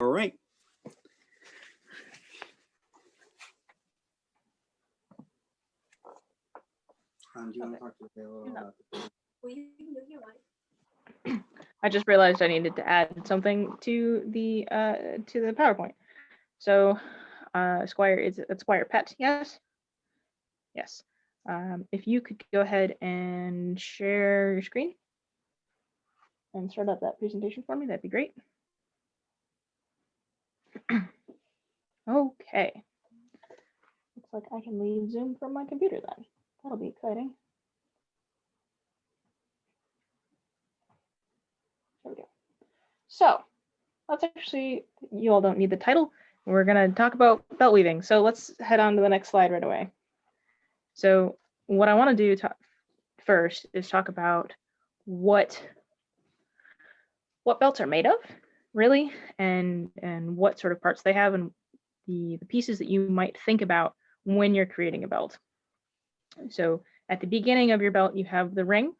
All right. Do you want to talk to Léal about the... I just realized I needed to add something to the PowerPoint. So Squire is a Squire pet, yes? Yes. If you could go ahead and share your screen and start up that presentation for me, that'd be great. Okay. Looks like I can leave Zoom from my computer then. That'll be exciting. There we go. So let's actually, you all don't need the title. We're going to talk about belt weaving. So let's head on to the next slide right away. So what I want to do first is talk about what belts are made of, really, and what sort of parts they have, and the pieces that you might think about when you're creating a belt. So at the beginning of your belt, you have the ring,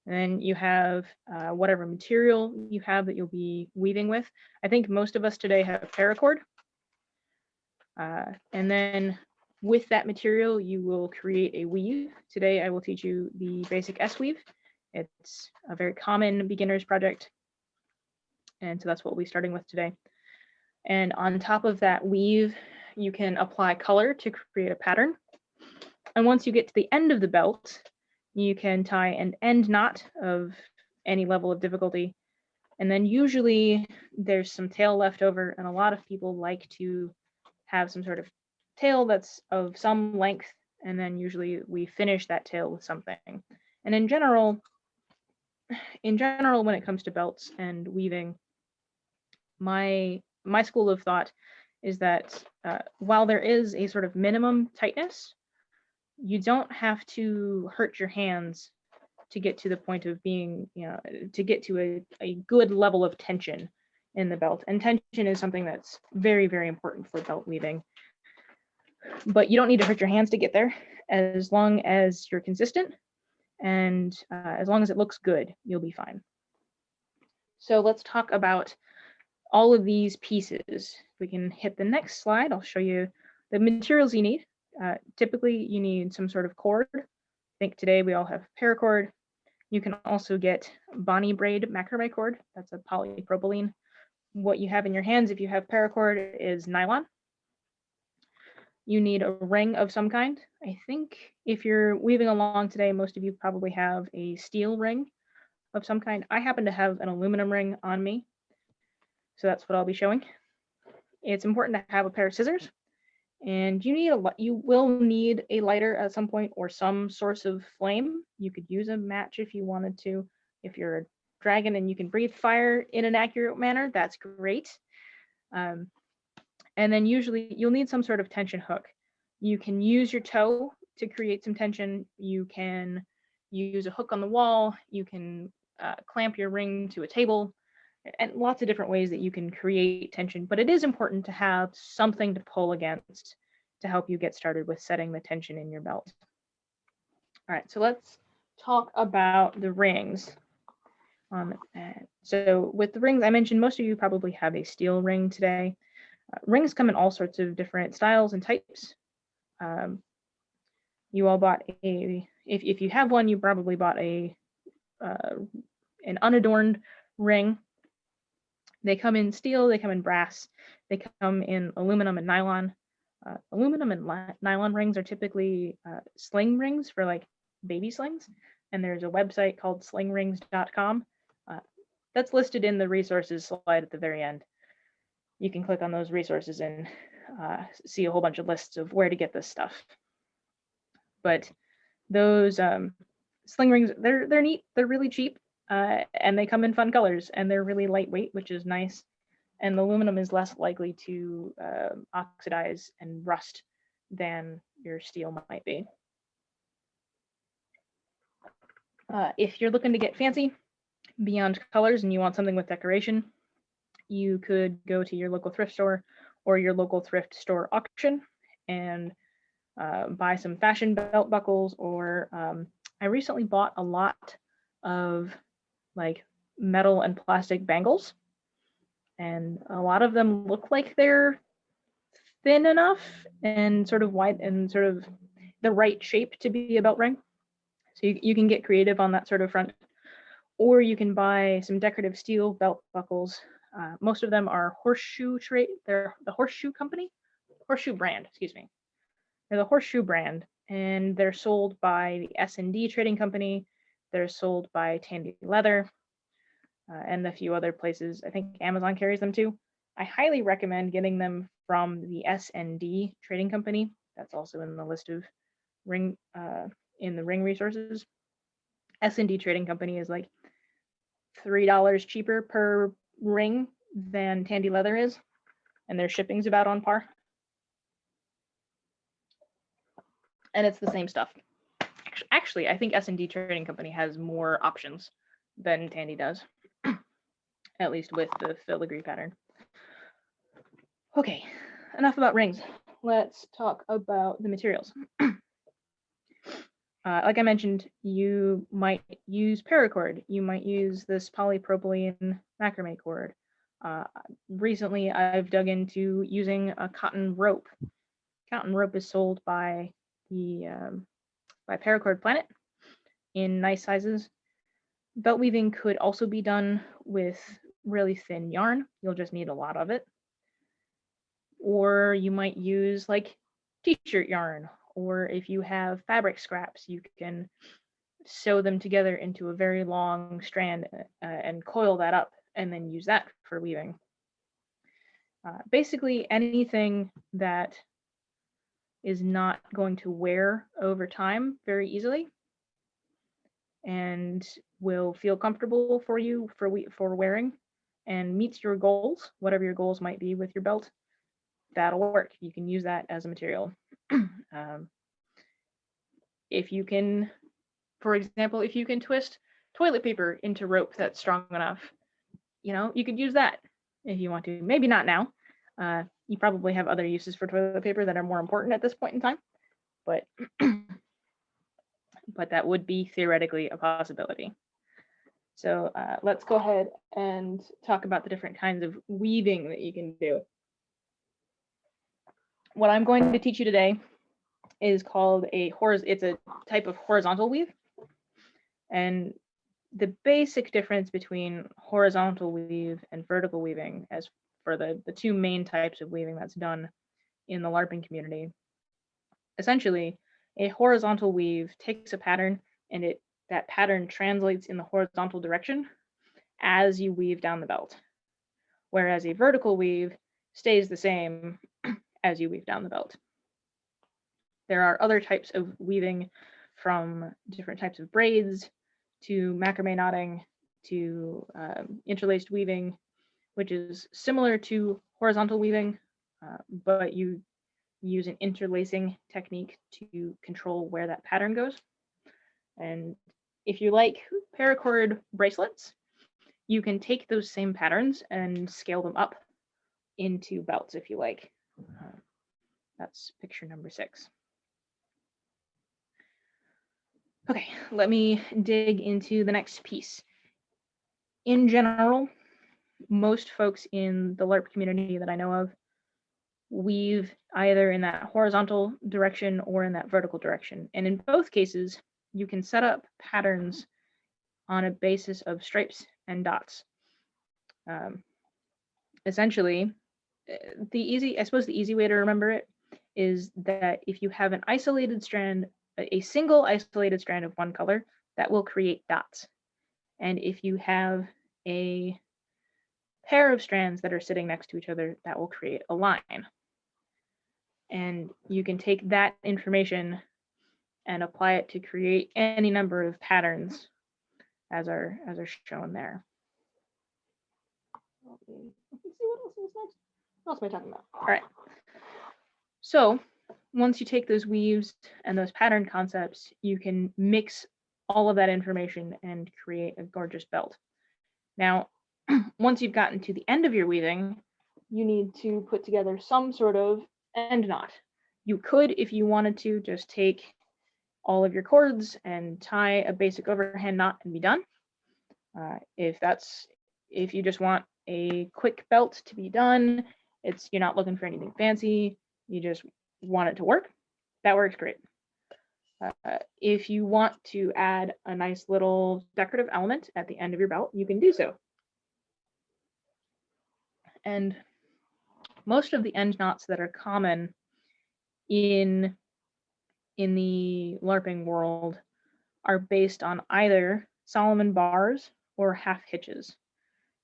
and then you have whatever material you have that you'll be weaving with. I think most of us today have paracord. And then with that material, you will create a weave. Today, I will teach you the basic S-weave. It's a very common beginner's project. And so that's what we'll be starting with today. And on top of that weave, you can apply color to create a pattern. And once you get to the end of the belt, you can tie an end knot of any level of difficulty. And then usually there's some tail left over, and a lot of people like to have some sort of tail that's of some length, and then usually we finish that tail with something. And in general, when it comes to belts and weaving, my school of thought is that while there is a sort of minimum tightness, you don't have to hurt your hands to get to the point of being, to get to a good level of tension in the belt. And tension is something that's very, very important for belt weaving. But you don't need to hurt your hands to get there, as long as you're consistent and as long as it looks good, you'll be fine. So let's talk about all of these pieces. We can hit the next slide. I'll show you the materials you need. Typically, you need some sort of cord. I think today we all have paracord. You can also get Bonnie braid macrame cord. That's a polypropylene. What you have in your hands if you have paracord is nylon. You need a ring of some kind. I think if you're weaving along today, most of you probably have a steel ring of some kind. I happen to have an aluminum ring on me, so that's what I'll be showing. It's important to have a pair of scissors, and you will need a lighter at some point or some source of flame. You could use a match if you wanted to. If you're a dragon and you can breathe fire in an accurate manner, that's great. And then usually you'll need some sort of tension hook. You can use your toe to create some tension. You can use a hook on the wall. You can clamp your ring to a table, and lots of different ways that you can create tension. But it is important to have something to pull against to help you get started with setting the tension in your belt. All right, so let's talk about the rings. So with the rings, I mentioned most of you probably have a steel ring today. Rings come in all sorts of different styles and types. You all bought if you have one, you probably bought an unadorned ring. They come in steel, they come in brass, they come in aluminum and nylon. Aluminum and nylon rings are typically sling rings for like baby slings. And there's a website called slingrings.com. That's listed in the resources slide at the very end. You can click on those resources and see a whole bunch of lists of where to get this stuff. But those sling rings, they're neat, they're really cheap, and they come in fun colors, and they're really lightweight, which is nice. And the aluminum is less likely to oxidize and rust than your steel might be. If you're looking to get fancy beyond colors and you want something with decoration, you could go to your local thrift store or your local thrift store auction and buy some fashion belt buckles, or I recently bought a lot of like metal and plastic bangles, and a lot of them look like they're thin enough and sort of wide and sort of the right shape to be a belt ring. So you can get creative on that sort of front, or you can buy some decorative steel belt buckles. Most of them are they're the Horseshoe brand, excuse me. They're the Horseshoe brand, and they're sold by the S&D Trading Company. They're sold by Tandy Leather, and a few other places. I think Amazon carries them too. I highly recommend getting them from the S&D Trading Company. That's also in the list of ring resources. S&D Trading Company is like $3 cheaper per ring than Tandy Leather is, and their shipping's about on par. And it's the same stuff. Actually, I think S&D Trading Company has more options than Tandy does, at least with the filigree pattern. Okay, enough about rings. Let's talk about the materials. Like I mentioned, you might use paracord. You might use this polypropylene macrame cord. Recently, I've dug into using a cotton rope. Cotton rope is sold by Paracord Planet in nice sizes. Belt weaving could also be done with really thin yarn. You'll just need a lot of it. Or you might use like t-shirt yarn, or if you have fabric scraps, you can sew them together into a very long strand and coil that up and then use that for weaving. Basically anything that is not going to wear over time very easily and will feel comfortable for you for wearing and meets your goals, whatever your goals might be with your belt, that'll work. You can use that as a material. If you can, for example, if you can twist toilet paper into rope that's strong enough, you could use that if you want to. Maybe not now. You probably have other uses for toilet paper that are more important at this point in time, but that would be theoretically a possibility. So let's go ahead and talk about the different kinds of weaving that you can do. What I'm going to teach you today is called it's a type of horizontal weave. And the basic difference between horizontal weave and vertical weaving, as for the two main types of weaving that's done in the Larping community, essentially a horizontal weave takes a pattern and that pattern translates in the horizontal direction as you weave down the belt, whereas a vertical weave stays the same as you weave down the belt. There are other types of weaving, from different types of braids to macrame knotting to interlaced weaving, which is similar to horizontal weaving, but you use an interlacing technique to control where that pattern goes. And if you like paracord bracelets, you can take those same patterns and scale them up into belts if you like. That's picture number 6. Okay, let me dig into the next piece. In general, most folks in the LARP community that I know of weave either in that horizontal direction or in that vertical direction. And in both cases, you can set up patterns on a basis of stripes and dots. Essentially, the easy way to remember it is that if you have an isolated strand, a single isolated strand of one color, that will create dots. And if you have a pair of strands that are sitting next to each other, that will create a line. And you can take that information and apply it to create any number of patterns as are shown there. Let's see what else is next. What else am I talking about? All right. So once you take those weaves and those pattern concepts, you can mix all of that information and create a gorgeous belt. Now, once you've gotten to the end of your weaving, you need to put together some sort of end knot. You could, if you wanted to, just take all of your cords and tie a basic overhand knot and be done. If you just want a quick belt to be done, you're not looking for anything fancy, you just want it to work, that works great. If you want to add a nice little decorative element at the end of your belt, you can do so. And most of the end knots that are common in the LARPing world are based on either Solomon bars or half hitches.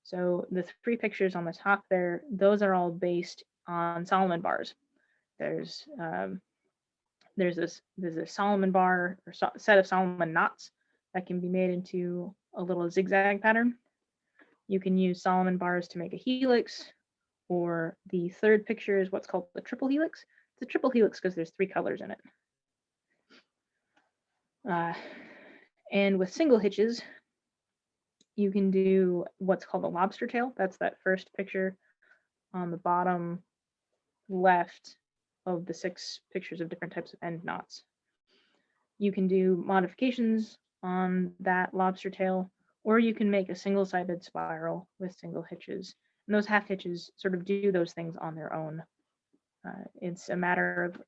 So the 3 pictures on the top there, those are all based on Solomon bars. There's a Solomon bar or set of Solomon knots that can be made into a little zigzag pattern. You can use Solomon bars to make a helix, or the 3rd picture is what's called the triple helix. It's a triple helix because there's 3 colors in it. And with single hitches, you can do what's called a lobster tail. That's that first picture on the bottom left of the 6 pictures of different types of end knots. You can do modifications on that lobster tail, or you can make a single-sided spiral with single hitches. And those half hitches sort of do those things on their own. It's a matter of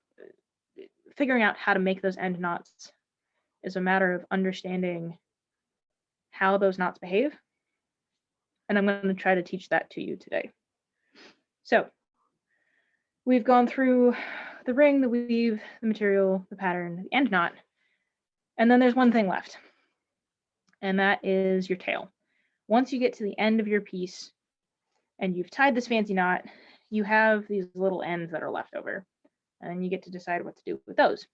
figuring out how to make those end knots is a matter of understanding how those knots behave. And I'm going to try to teach that to you today. So we've gone through the ring, the weave, the material, the pattern, the end knot, and then there's one thing left, and that is your tail. Once you get to the end of your piece and you've tied this fancy knot, you have these little ends that are left over, and you get to decide what to do with those.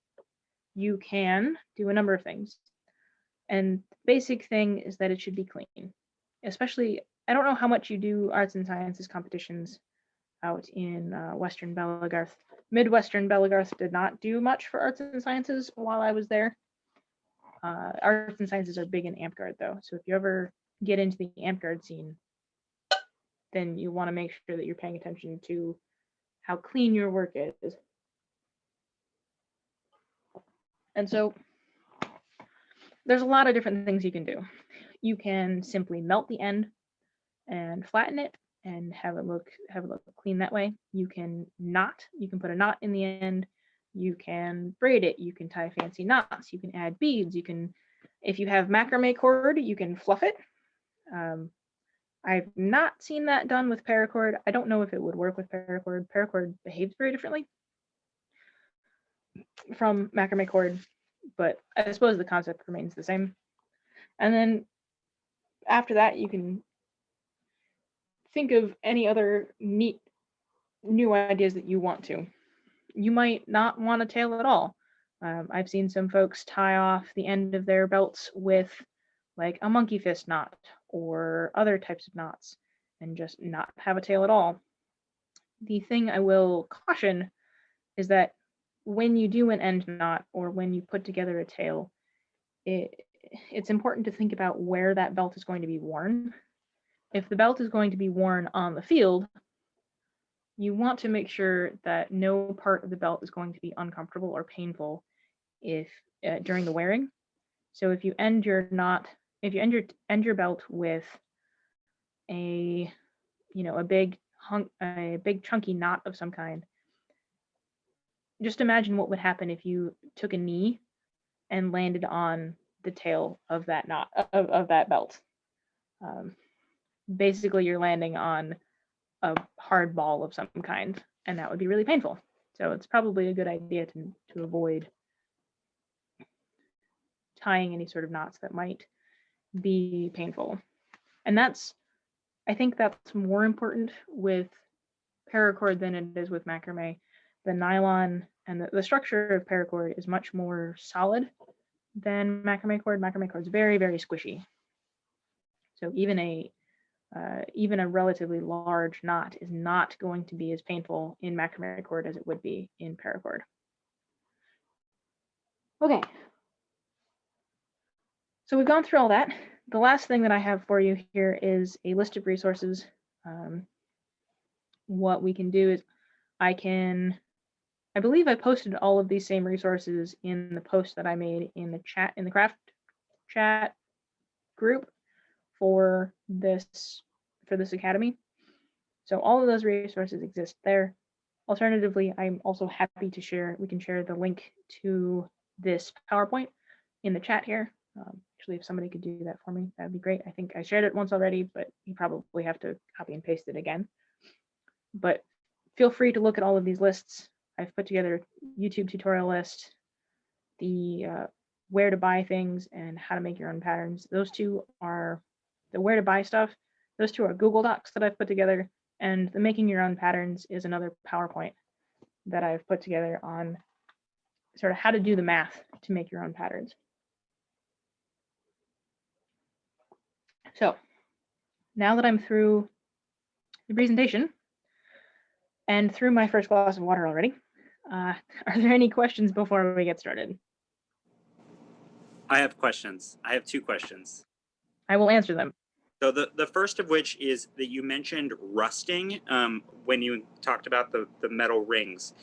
You can do a number of things, and the basic thing is that it should be clean. Especially, I don't know how much you do arts and sciences competitions out in Western Belagarth. Midwestern Belagarth did not do much for arts and sciences while I was there. Arts and sciences are big in Amtgard though, so if you ever get into the Amtgard scene, then you want to make sure that you're paying attention to how clean your work is. And so there's a lot of different things you can do. You can simply melt the end and flatten it and have it look clean that way. You can put a knot in the end. You can braid it. You can tie fancy knots. You can add beads. If you have macrame cord, you can fluff it. I've not seen that done with paracord. I don't know if it would work with paracord. Paracord behaves very differently from macrame cord, but I suppose the concept remains the same. And then after that, you can think of any other neat new ideas that you want to. You might not want a tail at all. I've seen some folks tie off the end of their belts with like a monkey fist knot or other types of knots and just not have a tail at all. The thing I will caution is that when you do an end knot or when you put together a tail, it's important to think about where that belt is going to be worn. If the belt is going to be worn on the field, you want to make sure that no part of the belt is going to be uncomfortable or painful during the wearing. So if you end your belt with a big chunky knot of some kind, just imagine what would happen if you took a knee and landed on the tail of that knot of that belt. Basically, you're landing on a hard ball of some kind, and that would be really painful. So it's probably a good idea to avoid tying any sort of knots that might be painful. And I think that's more important with paracord than it is with macrame. The nylon and the structure of paracord is much more solid than macrame cord. Macrame cord is very, very squishy. So even a relatively large knot is not going to be as painful in macrame cord as it would be in paracord. Okay. So we've gone through all that. The last thing that I have for you here is a list of resources. What we can do is I believe I posted all of these same resources in the post that I made in the craft chat group for this academy. So all of those resources exist there. Alternatively, I'm also happy to share, we can share the link to this PowerPoint in the chat here. Actually, if somebody could do that for me, that'd be great. I think I shared it once already, but you probably have to copy and paste it again. But feel free to look at all of these lists. I've put together a YouTube tutorial list, the where to buy things and how to make your own patterns. Those two are the where to buy stuff. Those two are Google Docs that I've put together, and the making your own patterns is another PowerPoint that I've put together on sort of how to do the math to make your own patterns. So now that I'm through the presentation and through my first glass of water already, are there any questions before we get started? I have questions. I have two questions. I will answer them. So the first of which is that you mentioned rusting when you talked about the metal rings.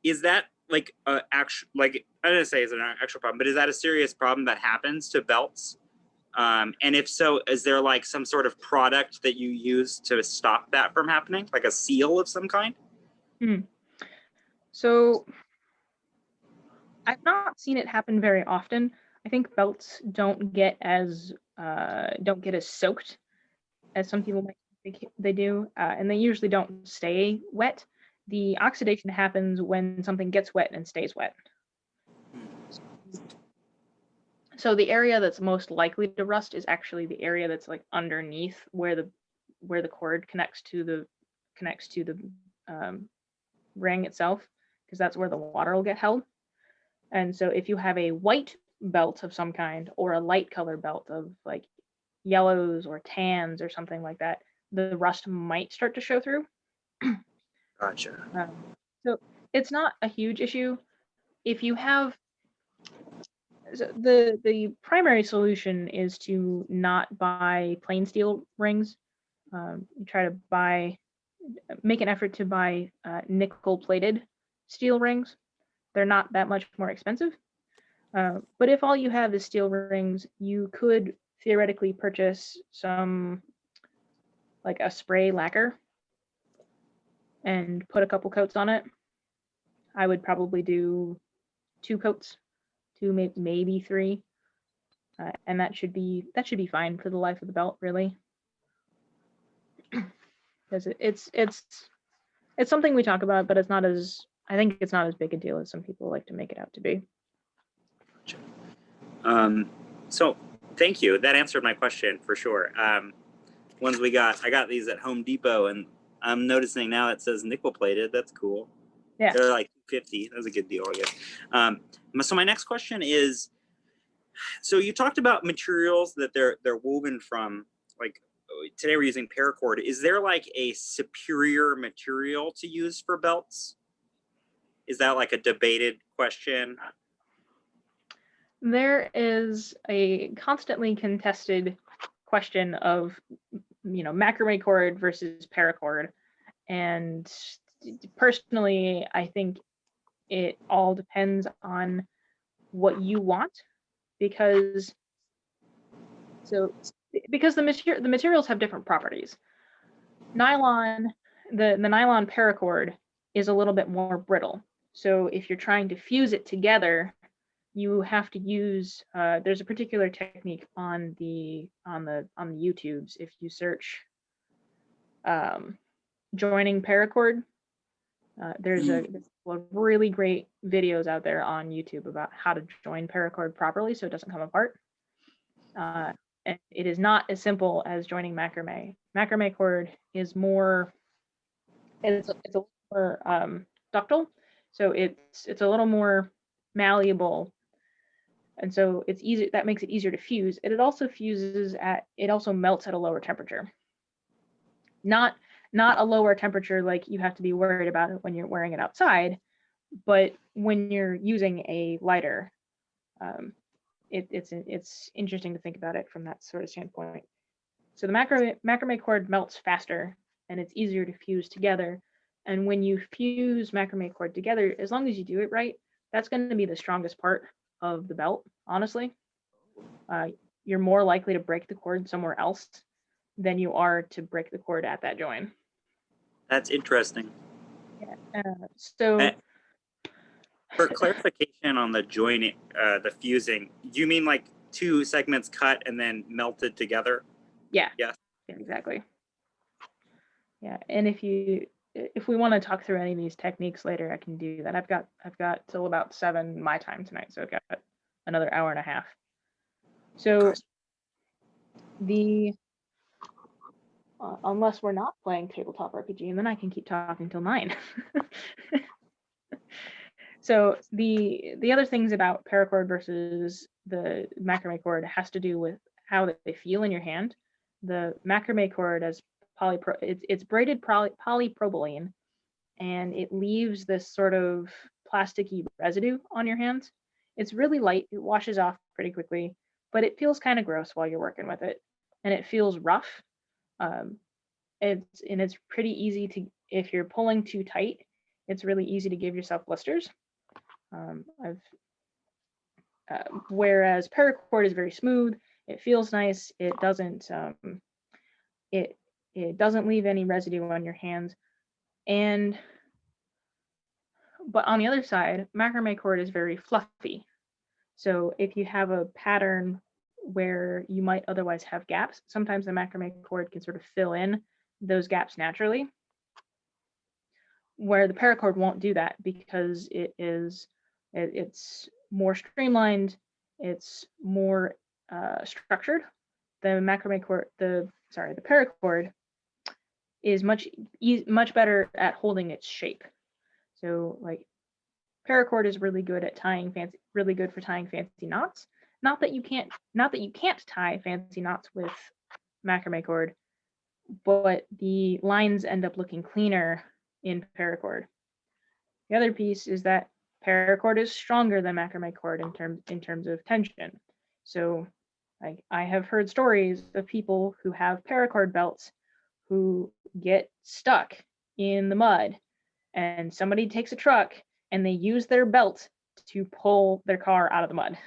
Is that like a actual, like, I didn't say it's an actual problem, but is that a serious problem that happens to belts? And if so, is there like some sort of product that you use to stop that from happening, like a seal of some kind? So I've not seen it happen very often. I think belts don't get as soaked as some people might think they do, and they usually don't stay wet. The oxidation happens when something gets wet and stays wet. So the area that's most likely to rust is actually the area that's like underneath where the cord connects to the ring itself, because that's where the water will get held. And so if you have a white belt of some kind or a light color belt of like yellows or tans or something like that, the rust might start to show through. Gotcha. So it's not a huge issue. If you have the primary solution is to not buy plain steel rings. You try to make an effort to buy nickel plated steel rings. They're not that much more expensive. But if all you have is steel rings, you could theoretically purchase some, like a spray lacquer, and put a couple coats on it. I would probably do 2 coats, 2, maybe 3, and that should be fine for the life of the belt, really. Because it's something we talk about, but I think it's not as big a deal as some people like to make it out to be. So thank you. That answered my question for sure. Ones I got these at Home Depot, and I'm noticing now it says nickel plated. That's cool. Yeah. They're like 50. That was a good deal, I guess. So my next question is, so you talked about materials that they're woven from, like today we're using paracord. Is there like a superior material to use for belts? Is that like a debated question? There is a constantly contested question of, macrame cord versus paracord. And personally, I think it all depends on what you want, because the materials have different properties. Nylon, the nylon paracord is a little bit more brittle. So if you're trying to fuse it together, you have to use there's a particular technique on the YouTubes. If you search joining paracord, there's a really great videos out there on YouTube about how to join paracord properly so it doesn't come apart. And it is not as simple as joining macrame. Macrame cord is more, it's a little more ductile, so it's a little more malleable, and so it's easy. That makes it easier to fuse. And it also it also melts at a lower temperature. Not a lower temperature like you have to be worried about it when you're wearing it outside, but when you're using a lighter, it's interesting to think about it from that sort of standpoint. So the macrame cord melts faster, and it's easier to fuse together. And when you fuse macrame cord together, as long as you do it right, that's going to be the strongest part of the belt, honestly. You're more likely to break the cord somewhere else than you are to break the cord at that join. That's interesting. Yeah. So Uh, For clarification on the joining, the fusing, do you mean like two segments cut and then melted together? yeah, Yes. yeah, exactly. Yeah, and if we want to talk through any of these techniques later, I can do that. I've got till about 7 my time tonight, so I've got another hour and a half. So unless we're not playing tabletop RPG, and then I can keep talking till 9. So the other things about paracord versus the macrame cord has to do with how they feel in your hand. The macrame cord as it's braided polypropylene, and it leaves this sort of plasticky residue on your hands. It's really light, it washes off pretty quickly, but it feels kind of gross while you're working with it, and it feels rough. It's pretty easy to, if you're pulling too tight, it's really easy to give yourself blisters. Whereas paracord is very smooth, it feels nice, it doesn't leave any residue on your hands. But on the other side, macrame cord is very fluffy. So if you have a pattern where you might otherwise have gaps, sometimes the macrame cord can sort of fill in those gaps naturally, where the paracord won't do that because it's more streamlined, it's more structured. The macrame cord, the paracord is much better at holding its shape. So like paracord is really good at really good for tying fancy knots. Not that you can't tie fancy knots with macrame cord, but the lines end up looking cleaner in paracord. The other piece is that paracord is stronger than macrame cord in terms of tension. So I have heard stories of people who have paracord belts who get stuck in the mud, and somebody takes a truck and they use their belt to pull their car out of the mud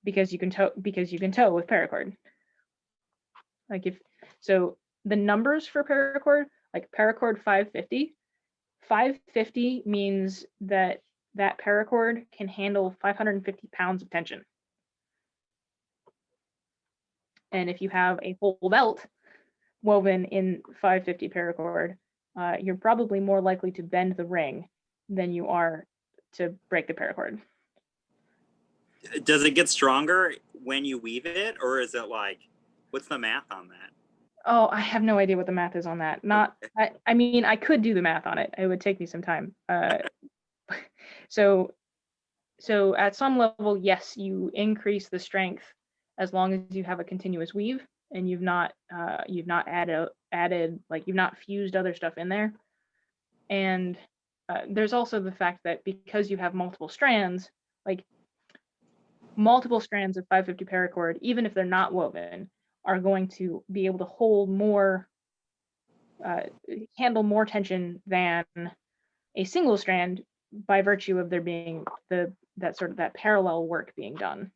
because you can tow with paracord. So the numbers for paracord, like paracord 550 means that paracord can handle 550 pounds of tension. And if you have a full belt woven in 550 paracord, you're probably more likely to bend the ring than you are to break the paracord. Does it get stronger when you weave it, or is it like, what's the math on that? Oh, I have no idea what the math is on that. I mean, I could do the math on it. It would take me some time. So at some level, yes, you increase the strength as long as you have a continuous weave and you've not added like you've not fused other stuff in there. And there's also the fact that because you have multiple strands, like multiple strands of 550 paracord, even if they're not woven, are going to be able to hold more, handle more tension than a single strand by virtue of there being that parallel work being done.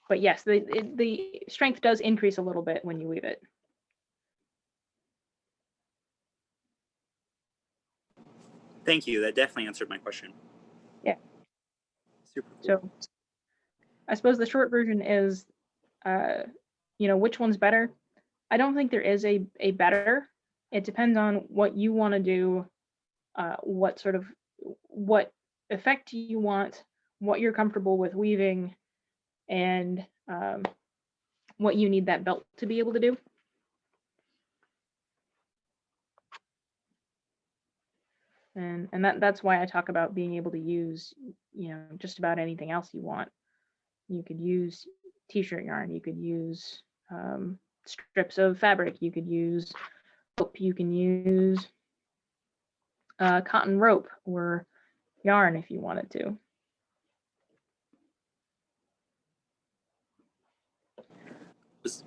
But yes, the strength does increase a little bit when you weave it. Thank you. That definitely answered my question. Yeah. Super cool. So I suppose the short version is, which one's better? I don't think there is a better. It depends on what you want to do, what effect you want, what you're comfortable with weaving, and what you need that belt to be able to do. And that's why I talk about being able to use, just about anything else you want. You could use t-shirt yarn, you could use strips of fabric, you could use rope, you can use cotton rope or yarn if you wanted to.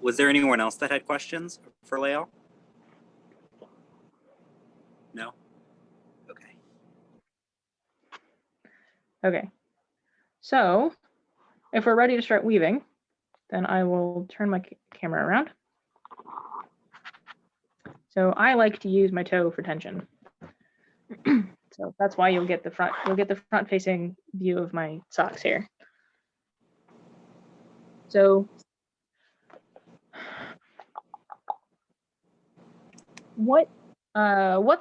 Was there anyone else that had questions for Léal? No? Okay. So if we're ready to start weaving, then I will turn my camera around. So I like to use my toe for tension. So that's why you'll get the front facing view of my socks here. So what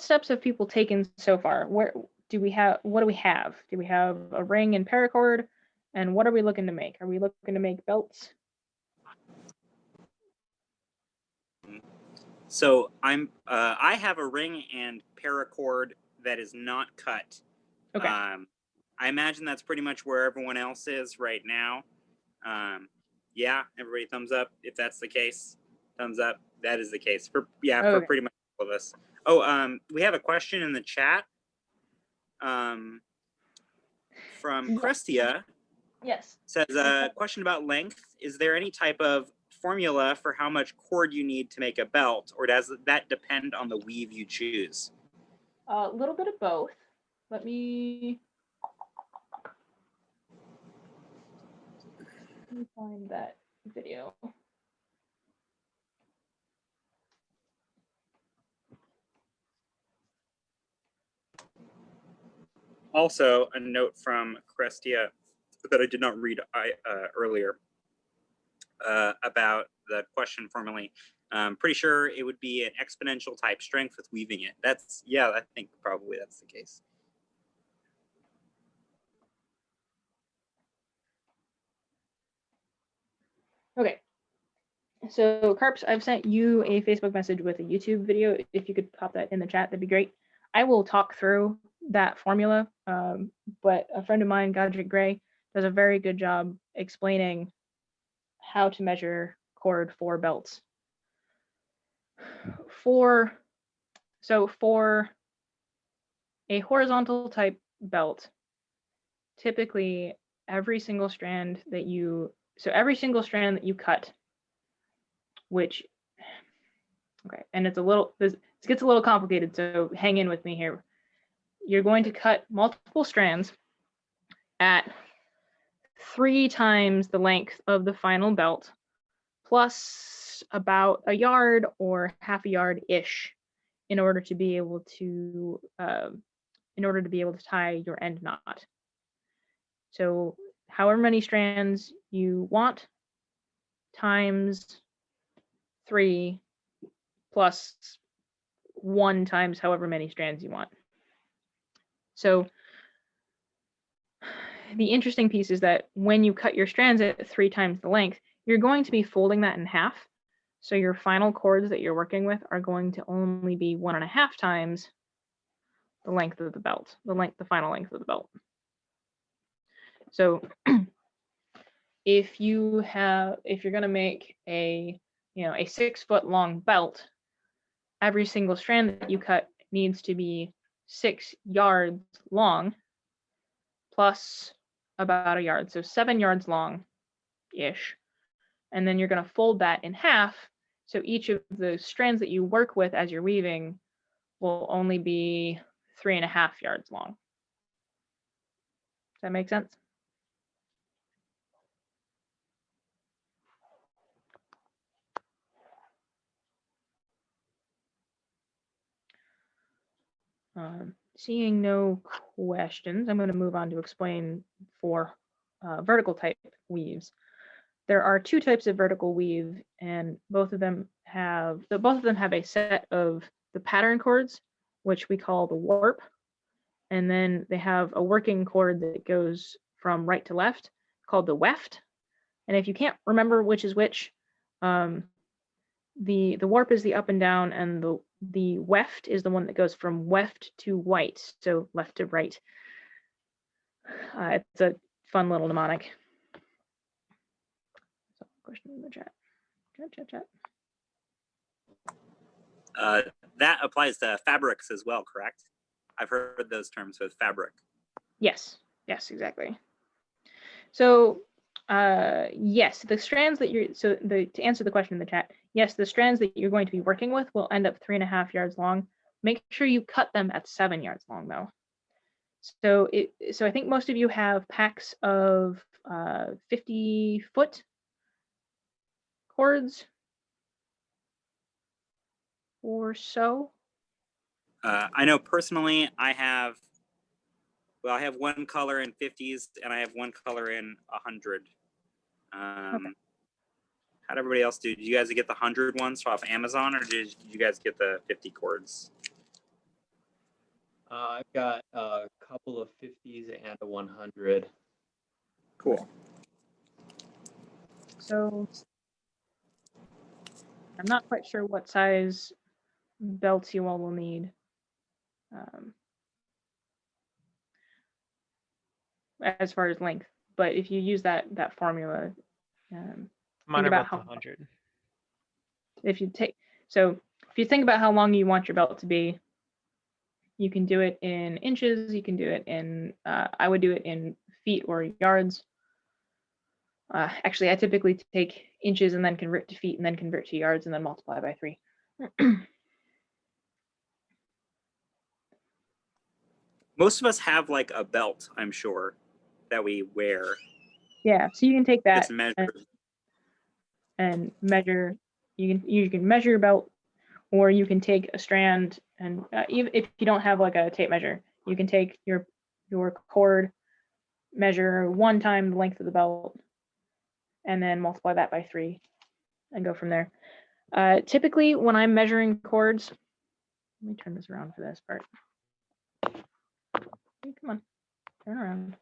steps have people taken so far? What do we have? Do we have a ring and paracord? And what are we looking to make? Are we looking to make belts? So I have a ring and paracord that is not cut. Okay. I imagine that's pretty much where everyone else is right now. Yeah, everybody thumbs up if that's the case. Thumbs up. That is the case for pretty much all of us. Oh, we have a question in the chat from Christia. Yes. Says a question about length. Is there any type of formula for how much cord you need to make a belt, or does that depend on the weave you choose? A little bit of both. Let me find that video. Also, a note from Crestia that I did not read earlier about the question formally. I'm pretty sure it would be an exponential type strength with weaving it. I think probably that's the case. Okay. So Carps, I've sent you a Facebook message with a YouTube video. If you could pop that in the chat, that'd be great. I will talk through that formula, but a friend of mine, Godric Gray, does a very good job explaining how to measure cord for belts. For a horizontal type belt, typically every single strand that you cut, which, okay, and this gets a little complicated, so hang in with me here. You're going to cut multiple strands at 3 times the length of the final belt, plus about a yard or half a yard-ish in order to be able to tie your end knot. So however many strands you want times 3 plus 1 times however many strands you want. So the interesting piece is that when you cut your strands at 3 times the length, you're going to be folding that in half. So your final cords that you're working with are going to only be 1.5 times the length of the belt, the final length of the belt. So if you're going to make a 6 foot long belt, every single strand that you cut needs to be 6 yards long plus about a yard, so 7 yards long ish. And then you're going to fold that in half, so each of the strands that you work with as you're weaving will only be 3.5 yards long. Does that make sense? Seeing no questions, I'm going to move on to explain for vertical type weaves. There are 2 types of vertical weave, and both of them have a set of the pattern cords, which we call the warp, and then they have a working cord that goes from right to left called the weft. And if you can't remember which is which, the warp is the up and down, and the weft is the one that goes from weft to white, so left to right. It's a fun little mnemonic. So, question in the chat. Chat. That applies to fabrics as well, correct? I've heard those terms with fabric. Yes, exactly. So yes, the strands that to answer the question in the chat, yes, the strands that you're going to be working with will end up 3.5 yards long. Make sure you cut them at 7 yards long though. So I think most of you have packs of 50 foot cords or so. I know personally I have one color in 50s and I have one color in 100. Okay. How'd everybody else do? Did you guys get the 100 ones off Amazon, or did you guys get the 50 cords? I've got a couple of 50s and a 100. Cool. So I'm not quite sure what size belts you all will need. As far as length, but if you use that formula, Mine are about about 100. if you think about how long you want your belt to be, you can do it in inches, you can do it in, I would do it in feet or yards. Actually, I typically take inches and then convert to feet and then convert to yards and then multiply by 3. Most of us have like a belt, I'm sure, that we wear. Yeah, so you can take that It's measured. and measure. You can measure your belt, or you can take a strand and even if you don't have like a tape measure, you can take your cord, measure 1 time the length of the belt, and then multiply that by 3 and go from there. Typically when I'm measuring cords, let me turn this around for this part. Hey, come on, turn around.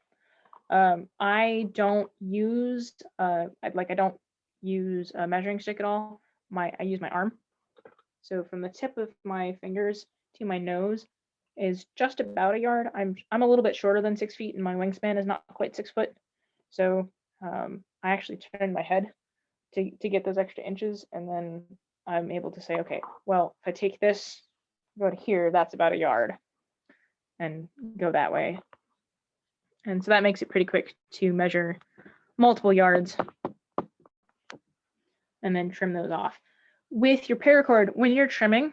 I don't use I don't use a measuring stick at all. I use my arm. So from the tip of my fingers to my nose is just about a yard. I'm a little bit shorter than 6 feet, and my wingspan is not quite 6 foot. So I actually turn my head to get those extra inches, and then I'm able to say, okay, well, if I take this, go to here, that's about a yard, and go that way. And so that makes it pretty quick to measure multiple yards and then trim those off. With your paracord, when you're trimming,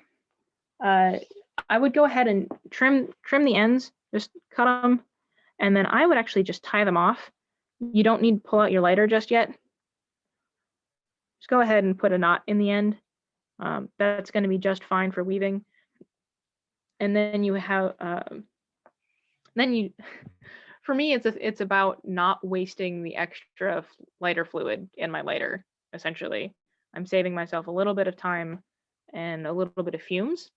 I would go ahead and trim the ends, just cut them, and then I would actually just tie them off. You don't need to pull out your lighter just yet. Just go ahead and put a knot in the end. That's going to be just fine for weaving. And then you have, for me, it's about not wasting the extra lighter fluid in my lighter, essentially. I'm saving myself a little bit of time and a little bit of fumes,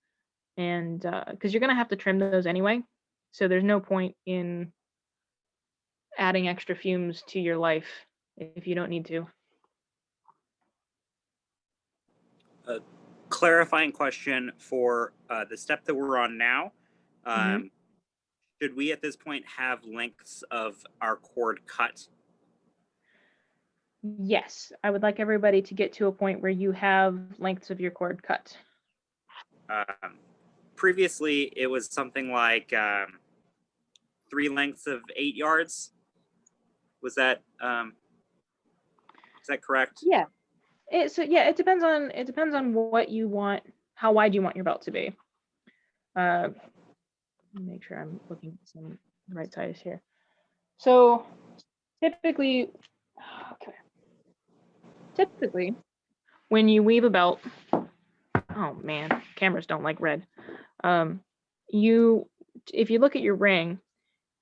and because you're going to have to trim those anyway, so there's no point in adding extra fumes to your life if you don't need to. A clarifying question for the step that we're on now. Should we at this point have lengths of our cord cut? Yes, I would like everybody to get to a point where you have lengths of your cord cut. Previously, it was something like 3 lengths of 8 yards. Was that is that correct? Yeah. It depends on what you want, how wide you want your belt to be. Make sure I'm looking at some right size here. So typically when you weave a belt, oh man, cameras don't like red. If you look at your ring,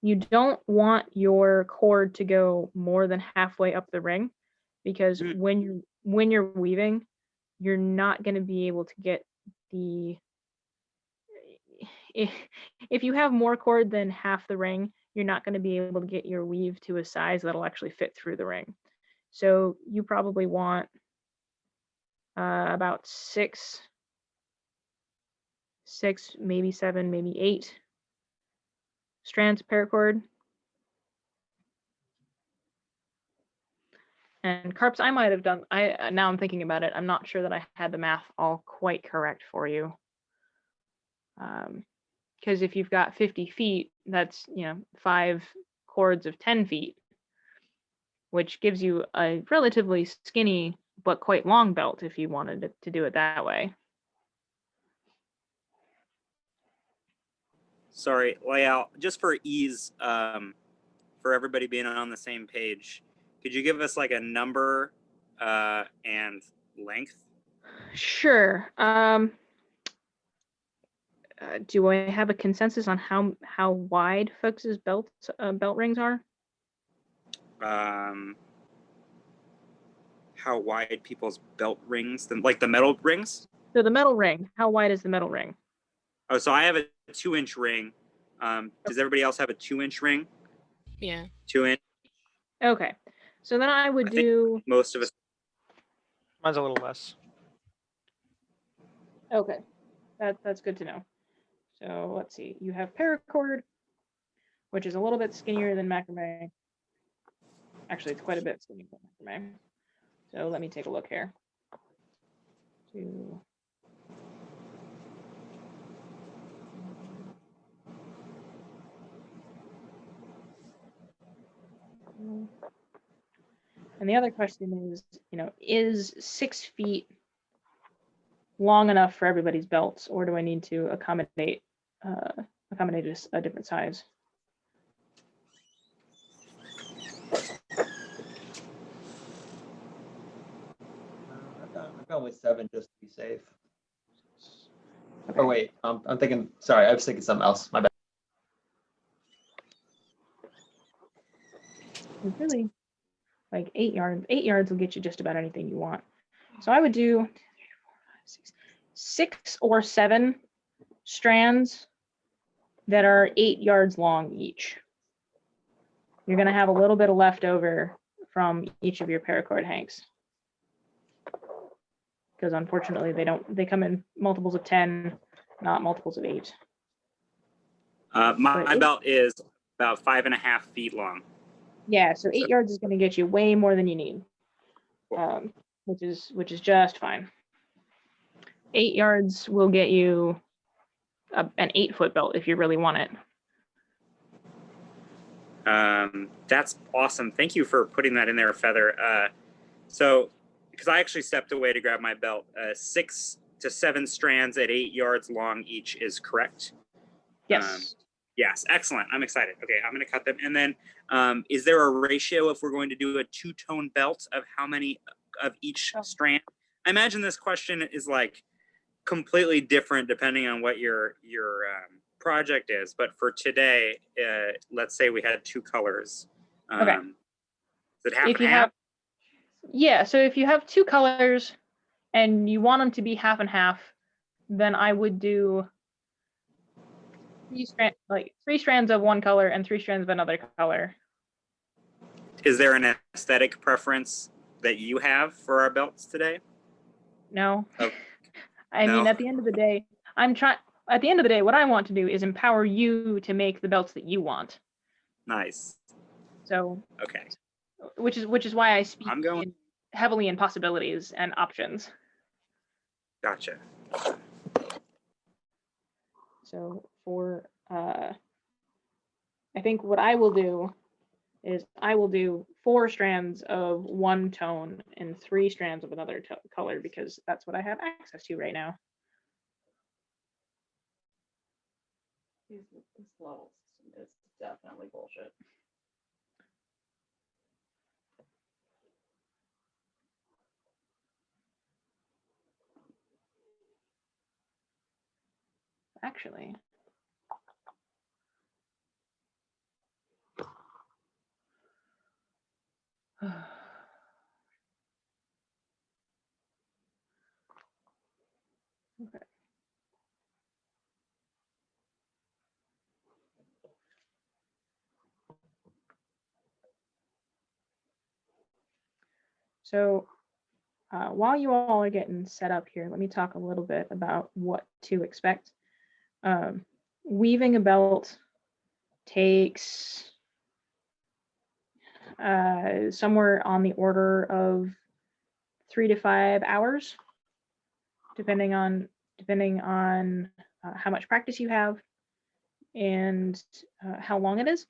you don't want your cord to go more than halfway up the ring, because when you're weaving, you're not going to be able to get the, if you have more cord than half the ring, you're not going to be able to get your weave to a size that'll actually fit through the ring. So you probably want about 6, maybe 7, maybe 8 strands of paracord. And carps, I might have done, now I'm thinking about it, I'm not sure that I had the math all quite correct for you. Because if you've got 50 feet, that's 5 cords of 10 feet, which gives you a relatively skinny but quite long belt if you wanted to do it that way. Sorry, Léal, just for ease, for everybody being on the same page, could you give us like a number and length? Sure. Do I have a consensus on how wide folks' belt rings are? How wide people's belt rings, like the metal rings? So the metal ring, how wide is the metal ring? Oh, so I have a 2-inch ring. Does everybody else have a 2-inch ring? Yeah. 2-inch? Okay. So then I would I think do, most of us. Mine's a little less. okay. That's good to know. So let's see. You have paracord, which is a little bit skinnier than macrame. Actually, it's quite a bit skinnier than macrame. So let me take a look here. And the other question is, is 6 feet long enough for everybody's belts, or do I need to accommodate a different size? I've gone with 7 just to be safe. Okay. Oh wait, I'm thinking. Sorry, I was thinking something else. My bad. It's really like 8 yards. 8 yards will get you just about anything you want. So I would do 6 or 7 strands that are 8 yards long each. You're going to have a little bit of leftover from each of your paracord hanks, because unfortunately they come in multiples of 10, not multiples of 8. My belt is about 5.5 feet long. Yeah, so 8 yards is going to get you way more than you need, which is just fine. 8 yards will get you an 8-foot belt if you really want it. That's awesome. Thank you for putting that in there, Feather. So, because I actually stepped away to grab my belt, 6 to 7 strands at 8 yards long each is correct. Yes. Yes, excellent. I'm excited. Okay, I'm going to cut them. And then, is there a ratio if we're going to do a 2-tone belt of how many of each strand? I imagine this question is like completely different depending on what your project is. But for today, let's say we had 2 colors. Okay. Is it half If and you half? Yeah, so if you have 2 colors and you want them to be half and half, then I would do 3 strands of one color and 3 strands of another color. Is there an aesthetic preference that you have for our belts today? No. Oh, I mean, no. at the end of the day, what I want to do is empower you to make the belts that you want. Nice. So, Okay. which is why I speak I'm going. heavily in possibilities and options. Gotcha. So for I think what I will do is I will do 4 strands of one tone and 3 strands of another color, because that's what I have access to right now. This level system is definitely bullshit. Actually, okay. So while you all are getting set up here, let me talk a little bit about what to expect. Weaving a belt takes somewhere on the order of 3 to 5 hours, depending on how much practice you have and how long it is.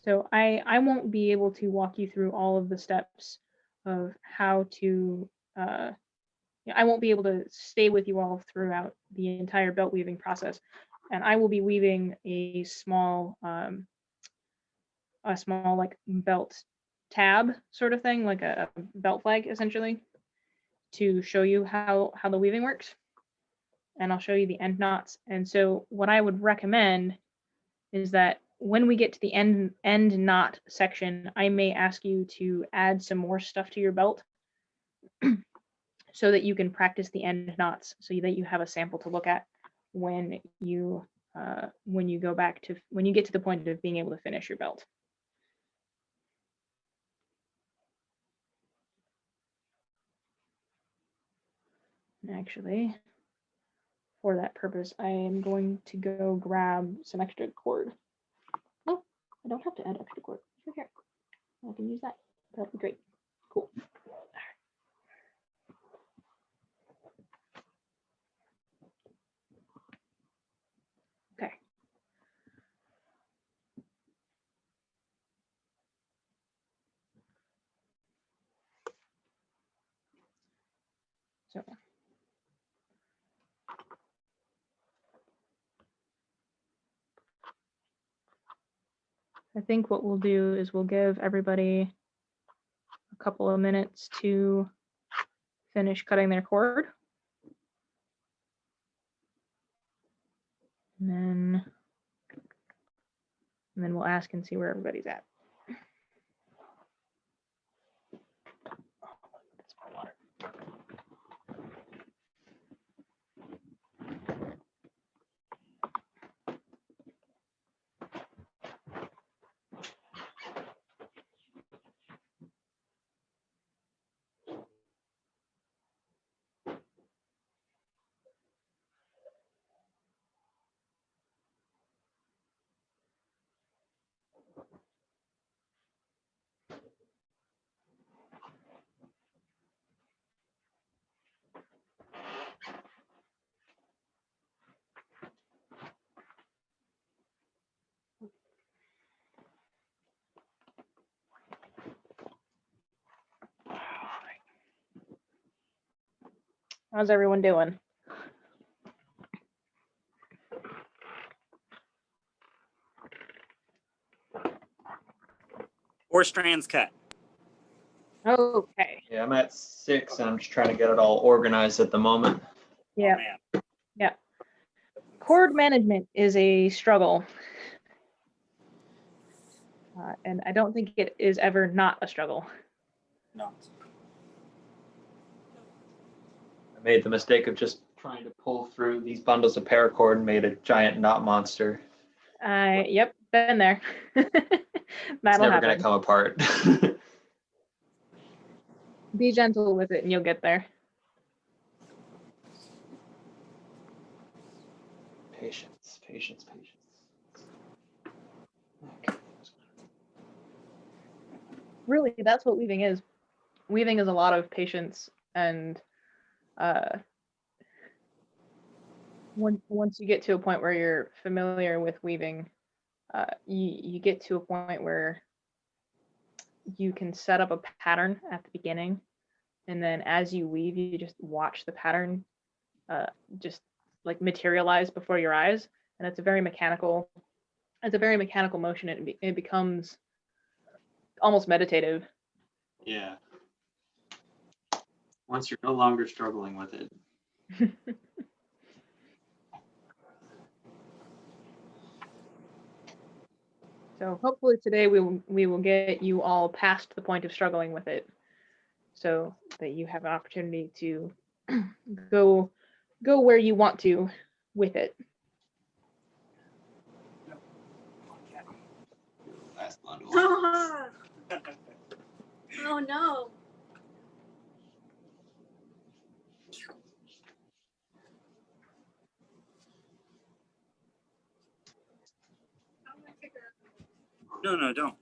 So I won't be able to walk you through all of the steps of how to. I won't be able to stay with you all throughout the entire belt weaving process, and I will be weaving a small like belt tab sort of thing, like a belt flag essentially, to show you how the weaving works. And I'll show you the end knots. And so what I would recommend is that when we get to the end knot section, I may ask you to add some more stuff to your belt so that you can practice the end knots, so that you have a sample to look at when you go back to, when you get to the point of being able to finish your belt. Actually, for that purpose, I am going to go grab some extra cord. Oh, I don't have to add extra cord. It's right here. I can use that. That'd be great. Cool. Okay. So I think what we'll do is we'll give everybody a couple of minutes to finish cutting their cord. And then we'll ask and see where everybody's at. How's everyone doing? 4 strands cut. Okay. Yeah, I'm at 6 and I'm just trying to get it all organized at the moment. Yeah. Man. Yeah. Cord management is a struggle. And I don't think it is ever not a struggle. No. I made the mistake of just trying to pull through these bundles of paracord and made a giant knot monster. Yep, been there. It's That'll never going happen. to come apart. Be gentle with it and you'll get there. Patience, patience, patience. Really, that's what weaving is. Weaving is a lot of patience, and once you get to a point where you're familiar with weaving, you get to a point where you can set up a pattern at the beginning, and then as you weave, you just watch the pattern just like materialize before your eyes, and it's a very mechanical motion. It becomes almost meditative. Yeah. Once you're no longer struggling with it. So hopefully today we will get you all past the point of struggling with it, so that you have an opportunity to go where you want to with it. Last bundle. Oh no. No, don't.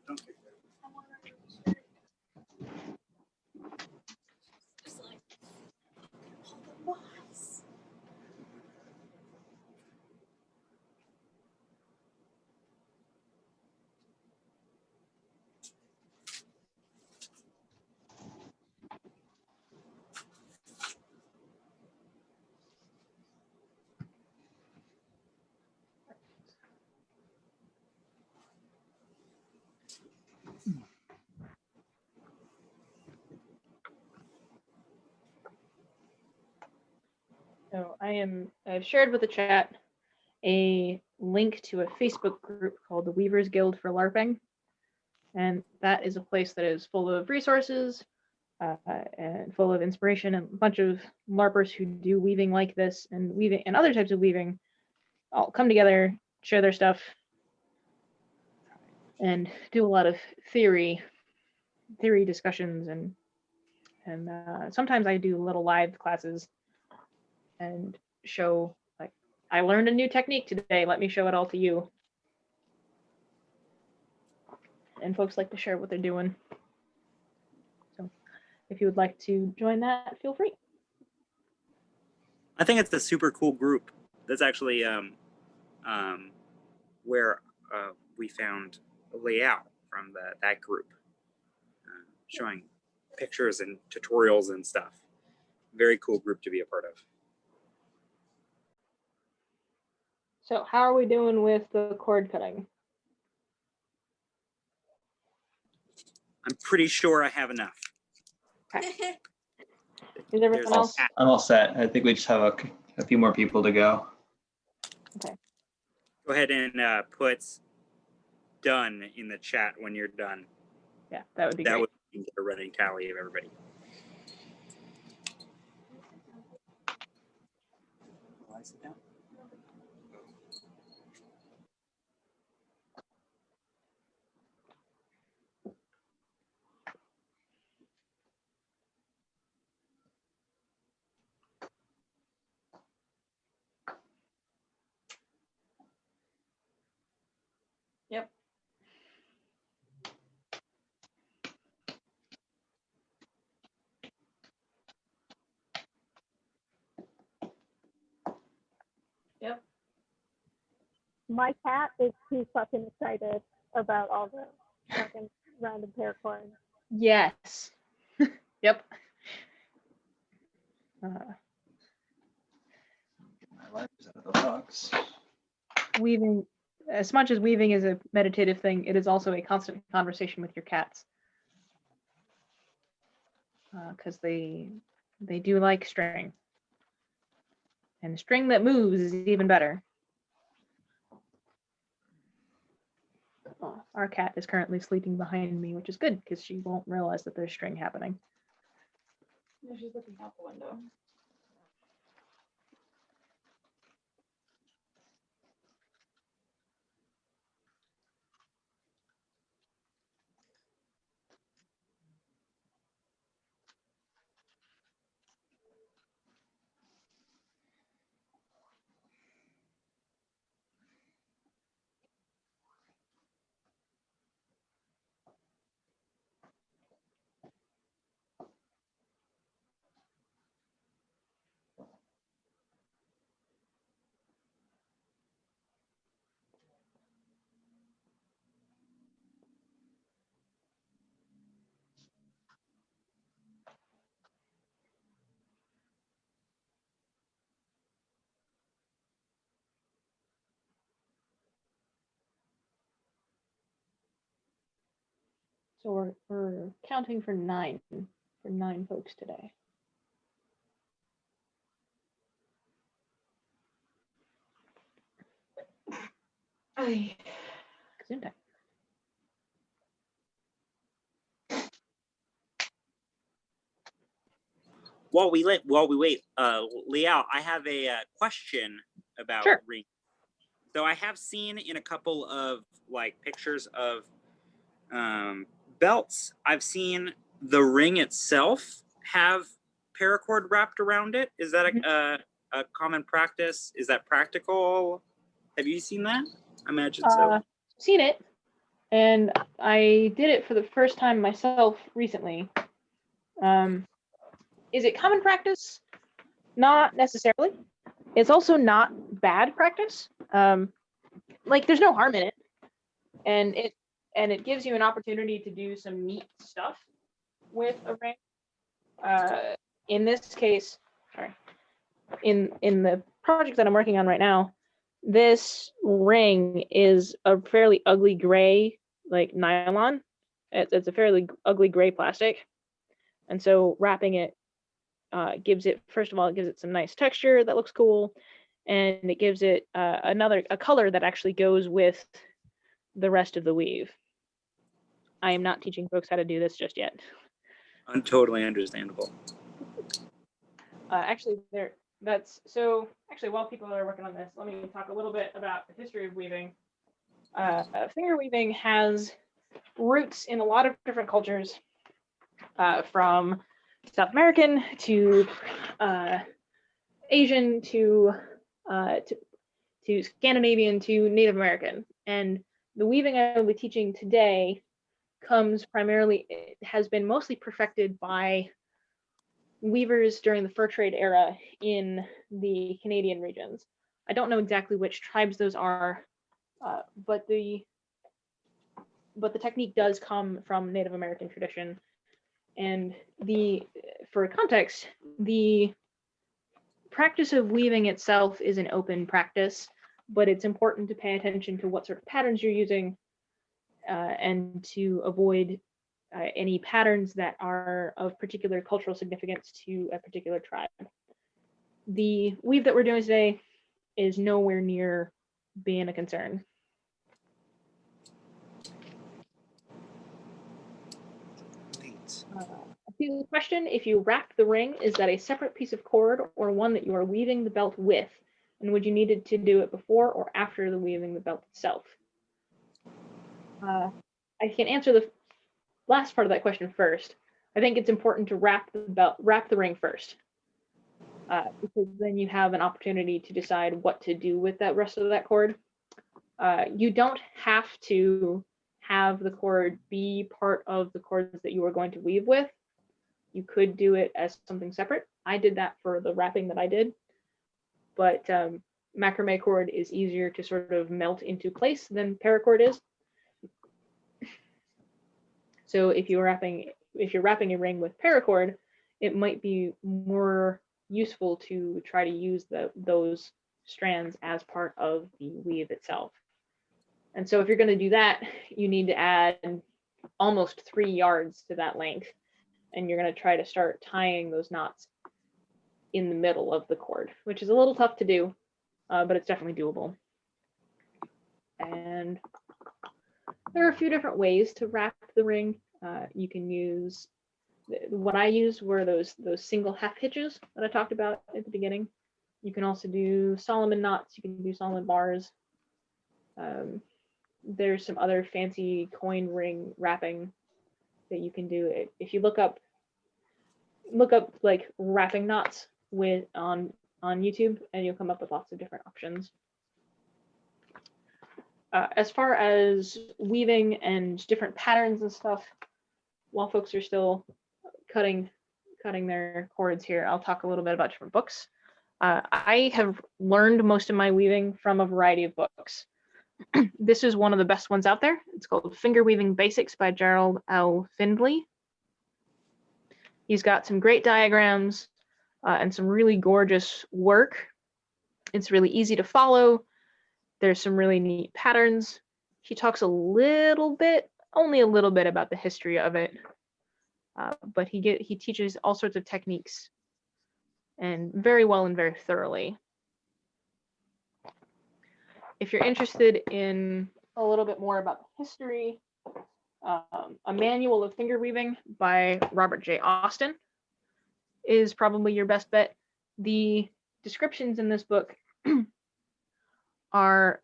Just like all the boys. So I've shared with the chat a link to a Facebook group called the Weavers Guild for Larping. And that is a place that is full of resources and full of inspiration, and a bunch of LARPers who do weaving like this and weaving and other types of weaving all come together, share their stuff, and do a lot of theory discussions, and sometimes I do little live classes and show, like, I learned a new technique today, let me show it all to you. And folks like to share what they're doing. So if you would like to join that, feel free. I think it's a super cool group. That's actually where we found Léal from that group, showing pictures and tutorials and stuff. Very cool group to be a part of. So how are we doing with the cord cutting? I'm pretty sure I have enough. Is everyone There's else? I'm all set. I think we just have a few more people to go. Okay. Go ahead and put done in the chat when you're done. Yeah, that would be That great. would get a running tally of everybody. Will I sit down? Yep. Yep. My cat is too fucking excited about all the fucking random paracord. Yes. Yep. My life is out of the box. Weaving, as much as weaving is a meditative thing, it is also a constant conversation with your cats. Because they do like string. And string that moves is even better. Oh, our cat is currently sleeping behind me, which is good because she won't realize that there's string happening. Yeah, she's looking out the window. So we're counting for nine folks today. Ay. Gesundheit. While we wait, Léal, I have a question about Sure. ring. So I have seen in a couple of like pictures of belts, I've seen the ring itself have paracord wrapped around it. Is that a common practice? Is that practical? Have you seen that? I imagine so. Seen it, and I did it for the first time myself recently. Is it common practice? Not necessarily. It's also not bad practice. Like there's no harm in it, and it gives you an opportunity to do some neat stuff with a ring. In this case, sorry, in the project that I'm working on right now, this ring is a fairly ugly gray, like nylon. It's a fairly ugly gray plastic, and so wrapping it gives it, first of all, it gives it some nice texture that looks cool, and it gives it a color that actually goes with the rest of the weave. I am not teaching folks how to do this just yet. Totally understandable. Actually, while people are working on this, let me talk a little bit about the history of weaving. Finger weaving has roots in a lot of different cultures, from South American to Asian to Scandinavian to Native American. And the weaving I will be teaching today has been mostly perfected by weavers during the fur trade era in the Canadian regions. I don't know exactly which tribes those are, but the technique does come from Native American tradition. And for context, the practice of weaving itself is an open practice, but it's important to pay attention to what sort of patterns you're using, and to avoid any patterns that are of particular cultural significance to a particular tribe. The weave that we're doing today is nowhere near being a concern. The question, if you wrap the ring, is that a separate piece of cord or one that you are weaving the belt with? And would you need to do it before or after the weaving the belt itself? I can answer the last part of that question first. I think it's important to wrap the ring first, because then you have an opportunity to decide what to do with that rest of that cord. You don't have to have the cord be part of the cords that you are going to weave with. You could do it as something separate. I did that for the wrapping that I did, but macrame cord is easier to sort of melt into place than paracord is. So if you're wrapping a ring with paracord, it might be more useful to try to use those strands as part of the weave itself. And so if you're going to do that, you need to add almost 3 yards to that length. And you're going to try to start tying those knots in the middle of the cord, which is a little tough to do, but it's definitely doable. And there are a few different ways to wrap the ring. You can use, what I used were those single half hitches that I talked about at the beginning. You can also do Solomon knots. You can do Solomon bars. There's some other fancy coin ring wrapping that you can do. If you look up like wrapping knots on YouTube, and you'll come up with lots of different options. As far as weaving and different patterns and stuff, while folks are still cutting their cords here, I'll talk a little bit about different books. I have learned most of my weaving from a variety of books. This is one of the best ones out there. It's called Fingerweaving Basics by Gerald L. Findley. He's got some great diagrams and some really gorgeous work. It's really easy to follow. There's some really neat patterns. He talks only a little bit about the history of it, but he teaches all sorts of techniques, and very well and very thoroughly. If you're interested in a little bit more about the history, A Manual of Finger Weaving by Robert J. Austin is probably your best bet. The descriptions in this book are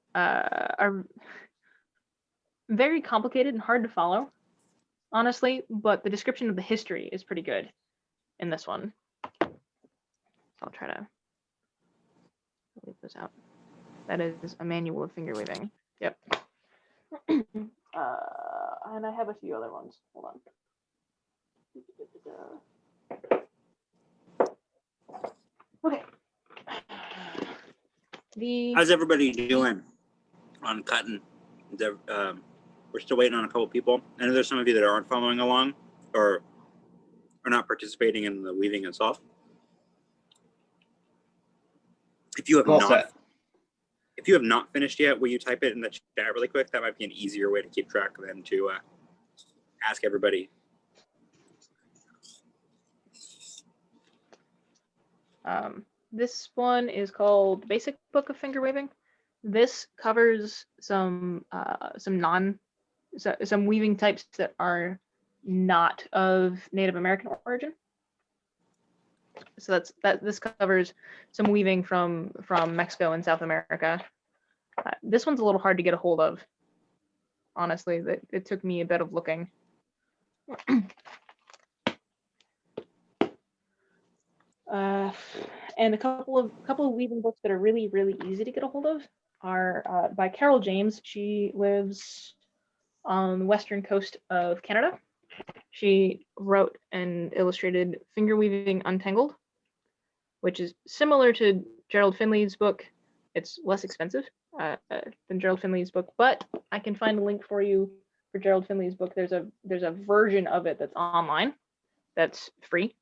very complicated and hard to follow, honestly, but the description of the history is pretty good in this one. So I'll try to leave those out. That is A Manual of Finger Weaving. Yep. And I have a few other ones. Hold on. Okay. How's everybody doing on cutting? We're still waiting on a couple people. I know there's some of you that aren't following along or are not participating in the weaving itself. If you have not finished yet, will you type it in the chat really quick? That might be an easier way to keep track than to ask everybody. This one is called Basic Book of Fingerweaving. This covers some weaving types that are not of Native American origin. So this covers some weaving from Mexico and South America. This one's a little hard to get a hold of. Honestly, it took me a bit of looking. And a couple of weaving books that are really, really easy to get a hold of are by Carol James. She lives on the western coast of Canada. She wrote and illustrated Fingerweaving Untangled, which is similar to Gerald Findley's book. It's less expensive than Gerald Findley's book, but I can find a link for you for Gerald Findley's book. There's a version of it that's online, that's free,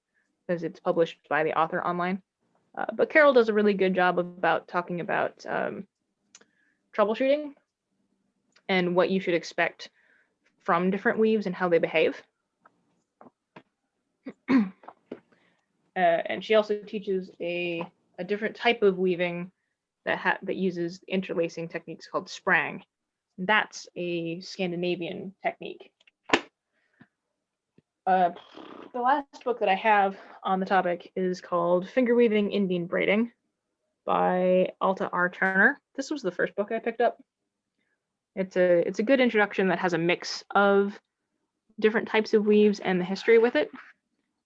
because it's published by the author online. But Carol does a really good job about talking about troubleshooting and what you should expect from different weaves and how they behave. And she also teaches a different type of weaving that uses interlacing techniques called sprang. That's a Scandinavian technique. The last book that I have on the topic is called Fingerweaving Indian Braiding by Alta R. Turner. This was the first book I picked up. It's a good introduction that has a mix of different types of weaves and the history with it.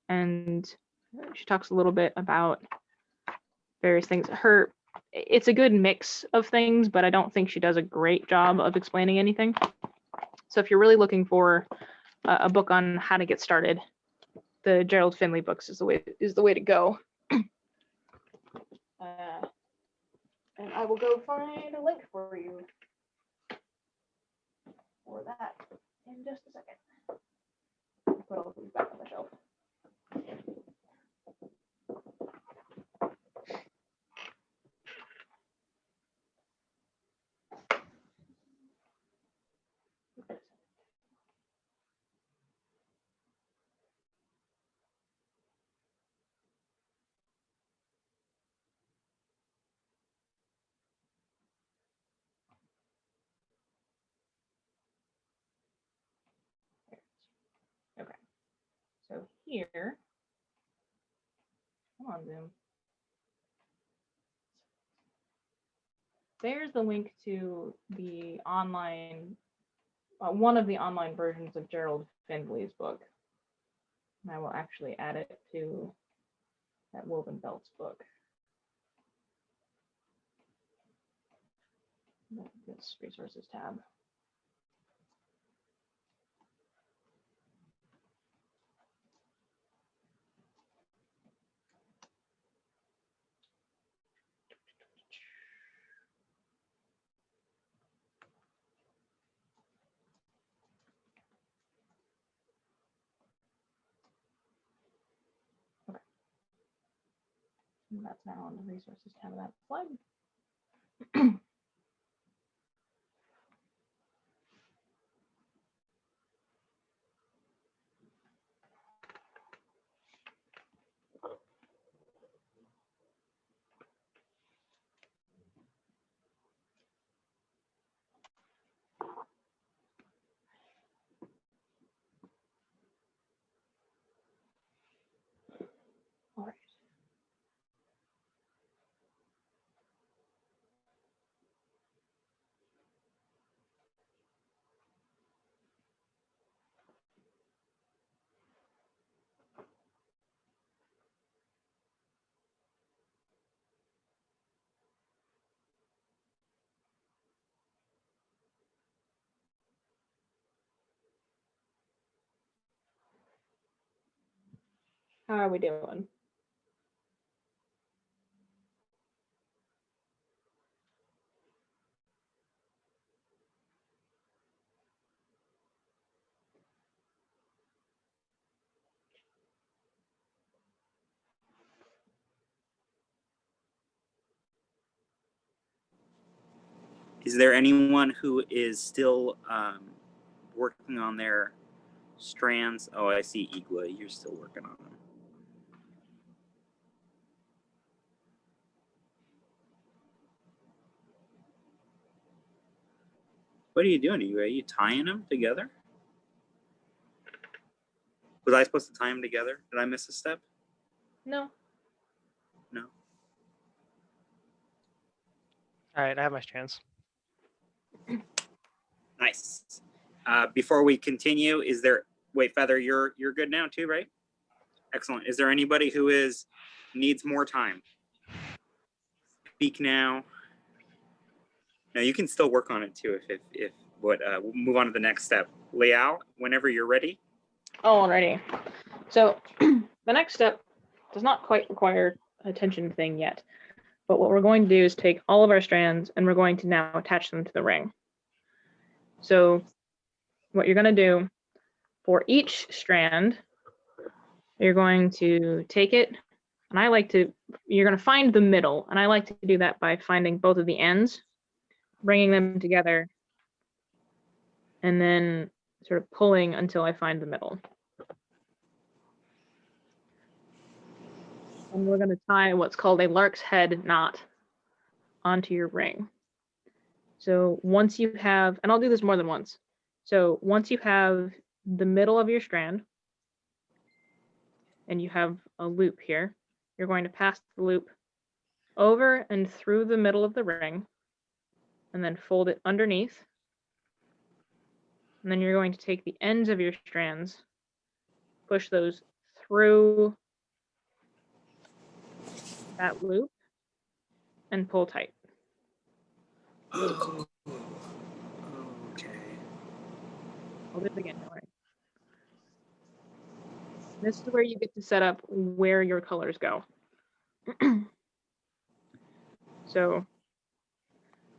And she talks a little bit about various things. It's a good mix of things, but I don't think she does a great job of explaining anything. So if you're really looking for a book on how to get started, the Gerald Findley books is the way to go. And I will go find a link for you for that in just a second. Put all these back on the shelf. Okay, so here, come on, Zoom. There's the link to the online, one of the online versions of Gerald Findley's book. And I will actually add it to that Woven Belts book. This resources tab. Okay. And that's now on the resources tab of that slide. All right. How are we doing? Is there anyone who is still working on their strands? Oh, I see Igwa. You're still working on them. What are you doing? Are you tying them together? Was I supposed to tie them together? Did I miss a step? No. No. All right, I have my strands. Nice. Before we continue, is there, wait, Feather, you're good now too, right? Excellent. Is there anybody who needs more time? Speak now. No, you can still work on it too if we'll move on to the next step. Léal, whenever you're ready. Alrighty. So the next step does not quite require attention thing yet, but what we're going to do is take all of our strands and we're going to now attach them to the ring. So what you're going to do for each strand, you're going to take it, and you're going to find the middle, and I like to do that by finding both of the ends, bringing them together, and then sort of pulling until I find the middle. And we're going to tie what's called a lark's head knot onto your ring. So once you have, and I'll do this more than once. So once you have the middle of your strand, and you have a loop here, you're going to pass the loop over and through the middle of the ring, and then fold it underneath. And then you're going to take the ends of your strands, push those through that loop, and pull tight. Oh, okay. I'll do it again, don't worry. This is where you get to set up where your colors go. So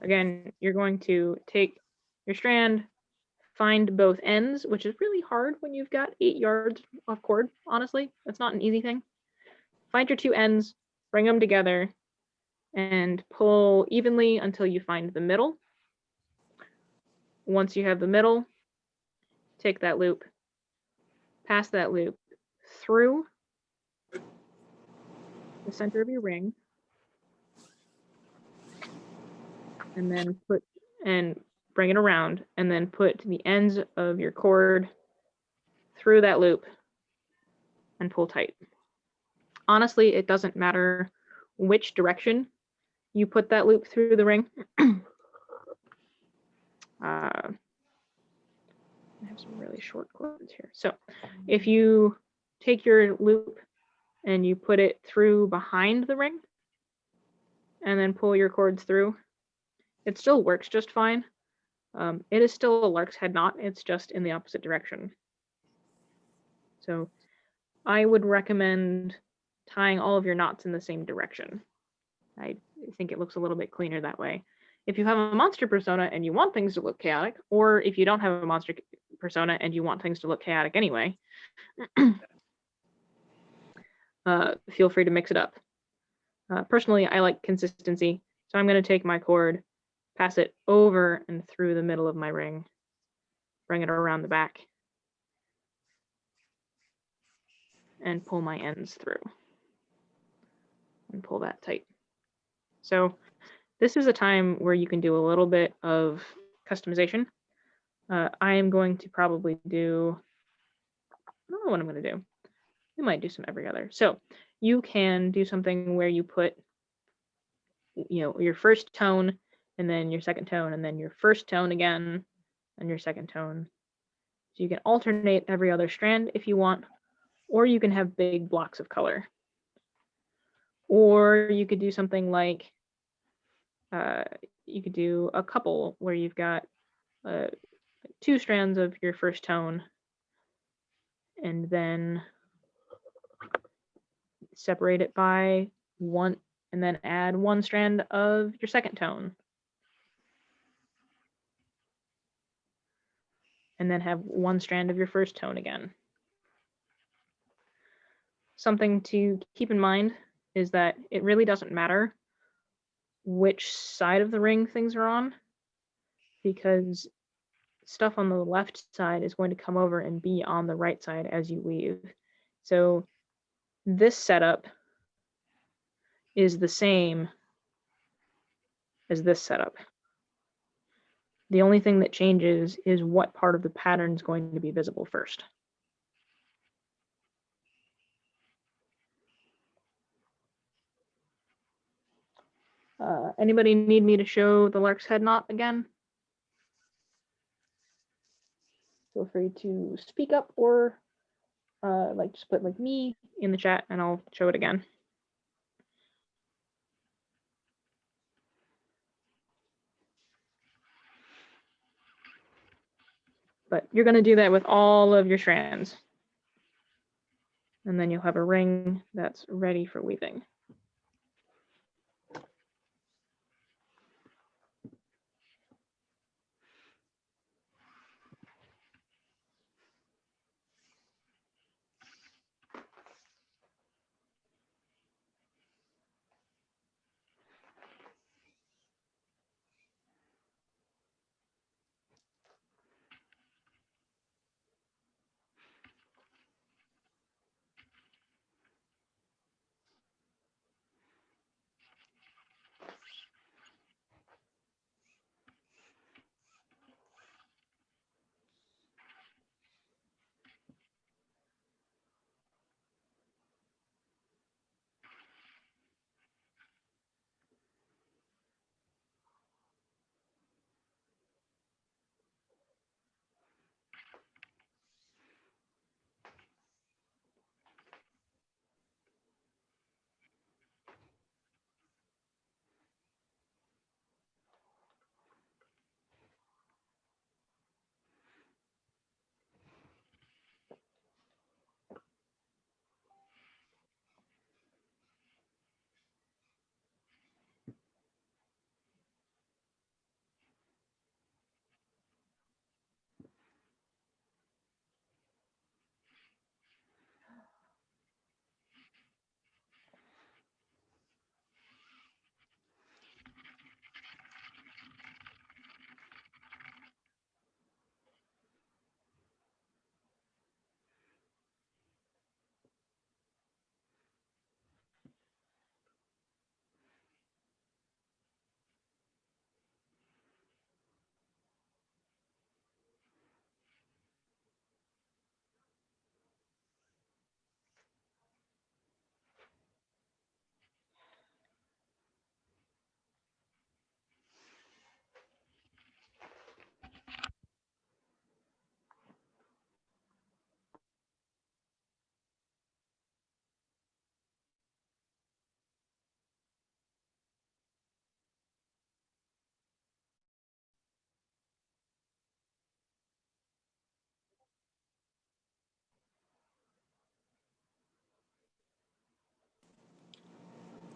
again, you're going to take your strand, find both ends, which is really hard when you've got 8 yards of cord, honestly. That's not an easy thing. Find your 2 ends, bring them together, and pull evenly until you find the middle. Once you have the middle, take that loop, pass that loop through the center of your ring, and then bring it around, and then put the ends of your cord through that loop and pull tight. Honestly, it doesn't matter which direction you put that loop through the ring. I have some really short cords here. So if you take your loop and you put it through behind the ring and then pull your cords through, it still works just fine. It is still a lark's head knot, it's just in the opposite direction. So I would recommend tying all of your knots in the same direction. I think it looks a little bit cleaner that way. If you have a monster persona and you want things to look chaotic, or if you don't have a monster persona and you want things to look chaotic anyway, feel free to mix it up. Personally, I like consistency, so I'm going to take my cord, pass it over and through the middle of my ring, bring it around the back, and pull my ends through, and pull that tight. So this is a time where you can do a little bit of customization. I am going to probably do, I don't know what I'm going to do. We might do some every other. So you can do something where you put, your first tone, and then your second tone, and then your first tone again, and your second tone. So you can alternate every other strand if you want, or you can have big blocks of color. Or you could do something like, you could do a couple where you've got 2 strands of your first tone, and then separate it by 1, and then add 1 strand of your second tone. And then have 1 strand of your first tone again. Something to keep in mind is that it really doesn't matter which side of the ring things are on, because stuff on the left side is going to come over and be on the right side as you weave. So this setup is the same as this setup. The only thing that changes is what part of the pattern is going to be visible first. Anybody need me to show the lark's head knot again? Feel free to speak up or just put like me in the chat and I'll show it again. But you're going to do that with all of your strands. And then you'll have a ring that's ready for weaving.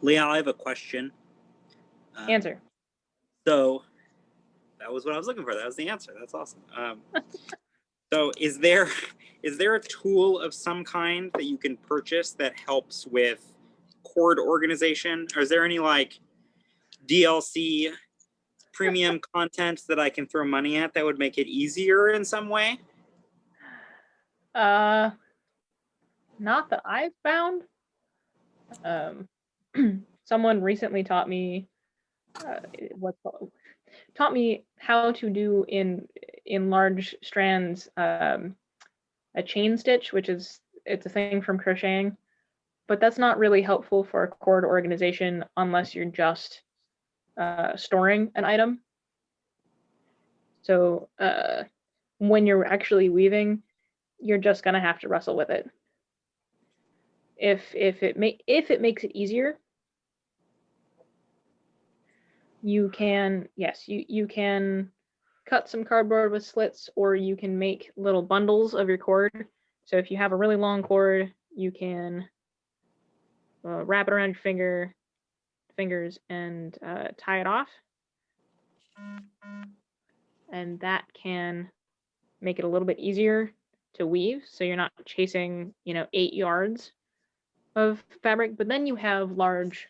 Léal, I have a question. Answer. So that was what I was looking for. That was the answer. That's awesome. So is there a tool of some kind that you can purchase that helps with cord organization? Or is there any like DLC premium content that I can throw money at that would make it easier in some way? Not that I've found. Someone recently taught me taught me how to do in large strands a chain stitch, which is it's a thing from crocheting, but that's not really helpful for cord organization unless you're just storing an item. So when you're actually weaving, you're just gonna have to wrestle with it. If it makes it easier, you can, yes, you can cut some cardboard with slits, or you can make little bundles of your cord. So if you have a really long cord, you can wrap it around your fingers and tie it off. And that can make it a little bit easier to weave, so you're not chasing, 8 yards of fabric. But then you have large,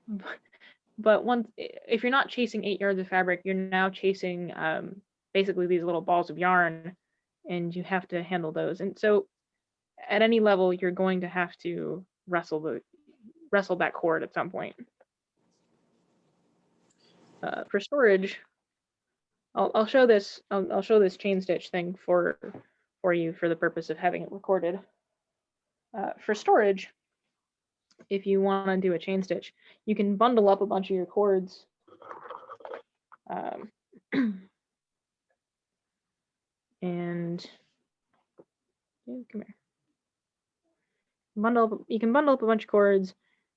but if you're not chasing 8 yards of fabric, you're now chasing basically these little balls of yarn, and you have to handle those. And so at any level, you're going to have to wrestle that cord at some point. For storage, I'll show this. I'll show this chain stitch thing for you for the purpose of having it recorded. For storage, if you want to do a chain stitch, you can bundle up a bunch of your cords. And yeah, come here. You can bundle up a bunch of cords,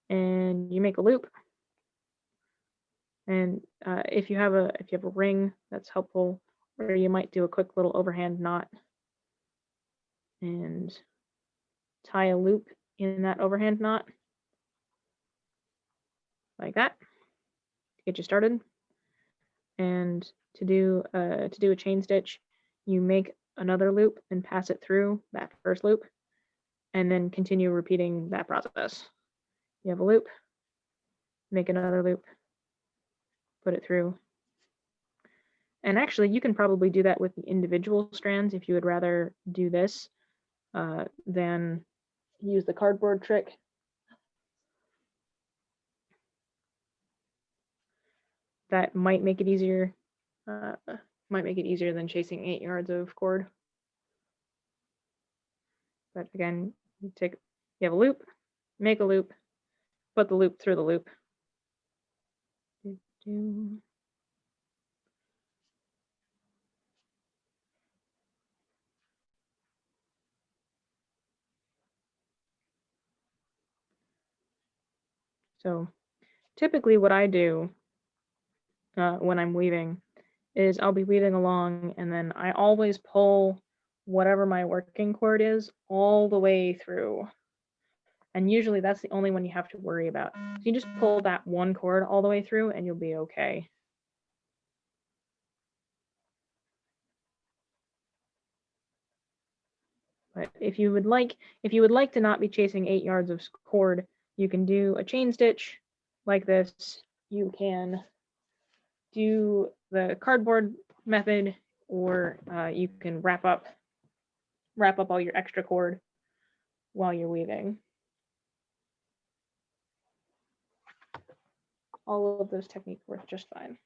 and you make a loop. And if you have a ring, that's helpful. Or you might do a quick little overhand knot and tie a loop in that overhand knot like that to get you started. And to do a chain stitch, you make another loop and pass it through that first loop, and then continue repeating that process. You have a loop, make another loop, put it through. And actually, you can probably do that with the individual strands if you would rather do this than use the cardboard trick. That might make it easier. Than chasing 8 yards of cord. But again, you have a loop, make a loop, put the loop through the loop. So typically what I do when I'm weaving is I'll be weaving along, and then I always pull whatever my working cord is all the way through. And usually that's the only one you have to worry about. So you just pull that one cord all the way through and you'll be okay. But if you would like to not be chasing 8 yards of cord, you can do a chain stitch like this. You can do the cardboard method, or you can wrap up all your extra cord while you're weaving. All of those techniques work just fine.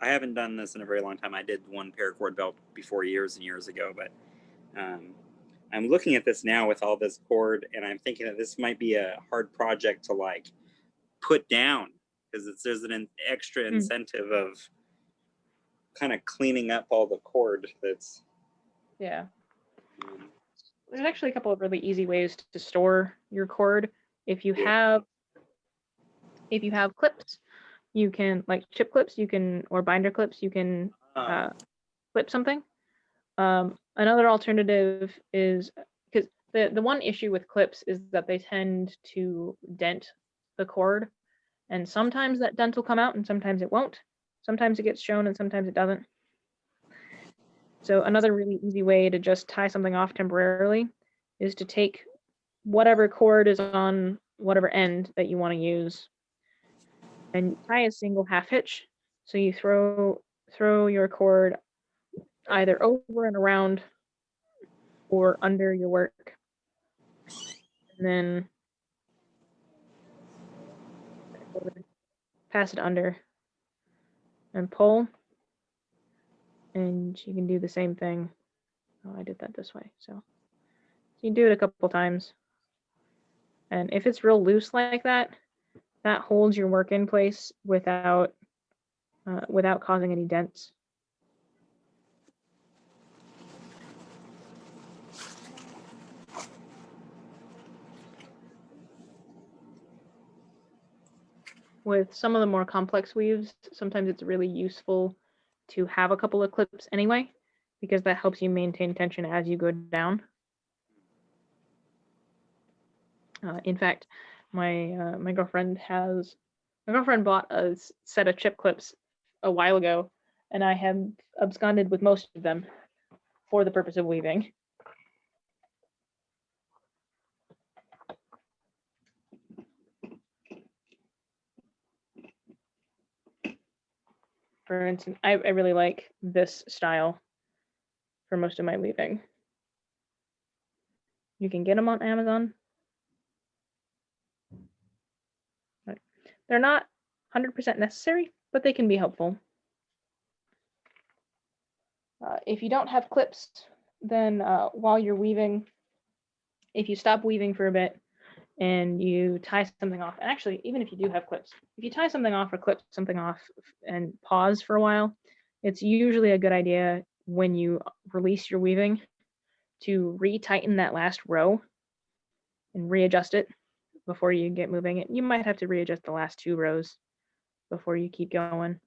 I haven't done this in a very long time. I did one paracord belt before years and years ago, but I'm looking at this now with all this cord, and I'm thinking that this might be a hard project to like put down, because there's an extra incentive of kind of cleaning up all the cord that's. Yeah. There's actually a couple of really easy ways to store your cord. If you have clips, you can, like chip clips, or binder clips, you can clip something. Another alternative is, because the one issue with clips is that they tend to dent the cord, and sometimes that dent will come out and sometimes it won't. Sometimes it gets shown and sometimes it doesn't. So another really easy way to just tie something off temporarily is to take whatever cord is on whatever end that you want to use and tie a single half hitch. So you throw your cord either over and around or under your work, and then pass it under and pull, and you can do the same thing. Oh, I did that this way. So you do it a couple times, and if it's real loose like that, that holds your work in place without causing any dents. With some of the more complex weaves, sometimes it's really useful to have a couple of clips anyway, because that helps you maintain tension as you go down. In fact, my girlfriend bought a set of chip clips a while ago, and I have absconded with most of them for the purpose of weaving. for instance, I really like this style for most of my weaving. You can get them on Amazon. They're not 100% necessary, but they can be helpful. If you don't have clips, then while you're weaving, if you stop weaving for a bit and you tie something off, and actually, even if you do have clips, if you tie something off or clip something off and pause for a while, it's usually a good idea when you release your weaving to retighten that last row and readjust it before you get moving. You might have to readjust the last 2 rows before you keep going.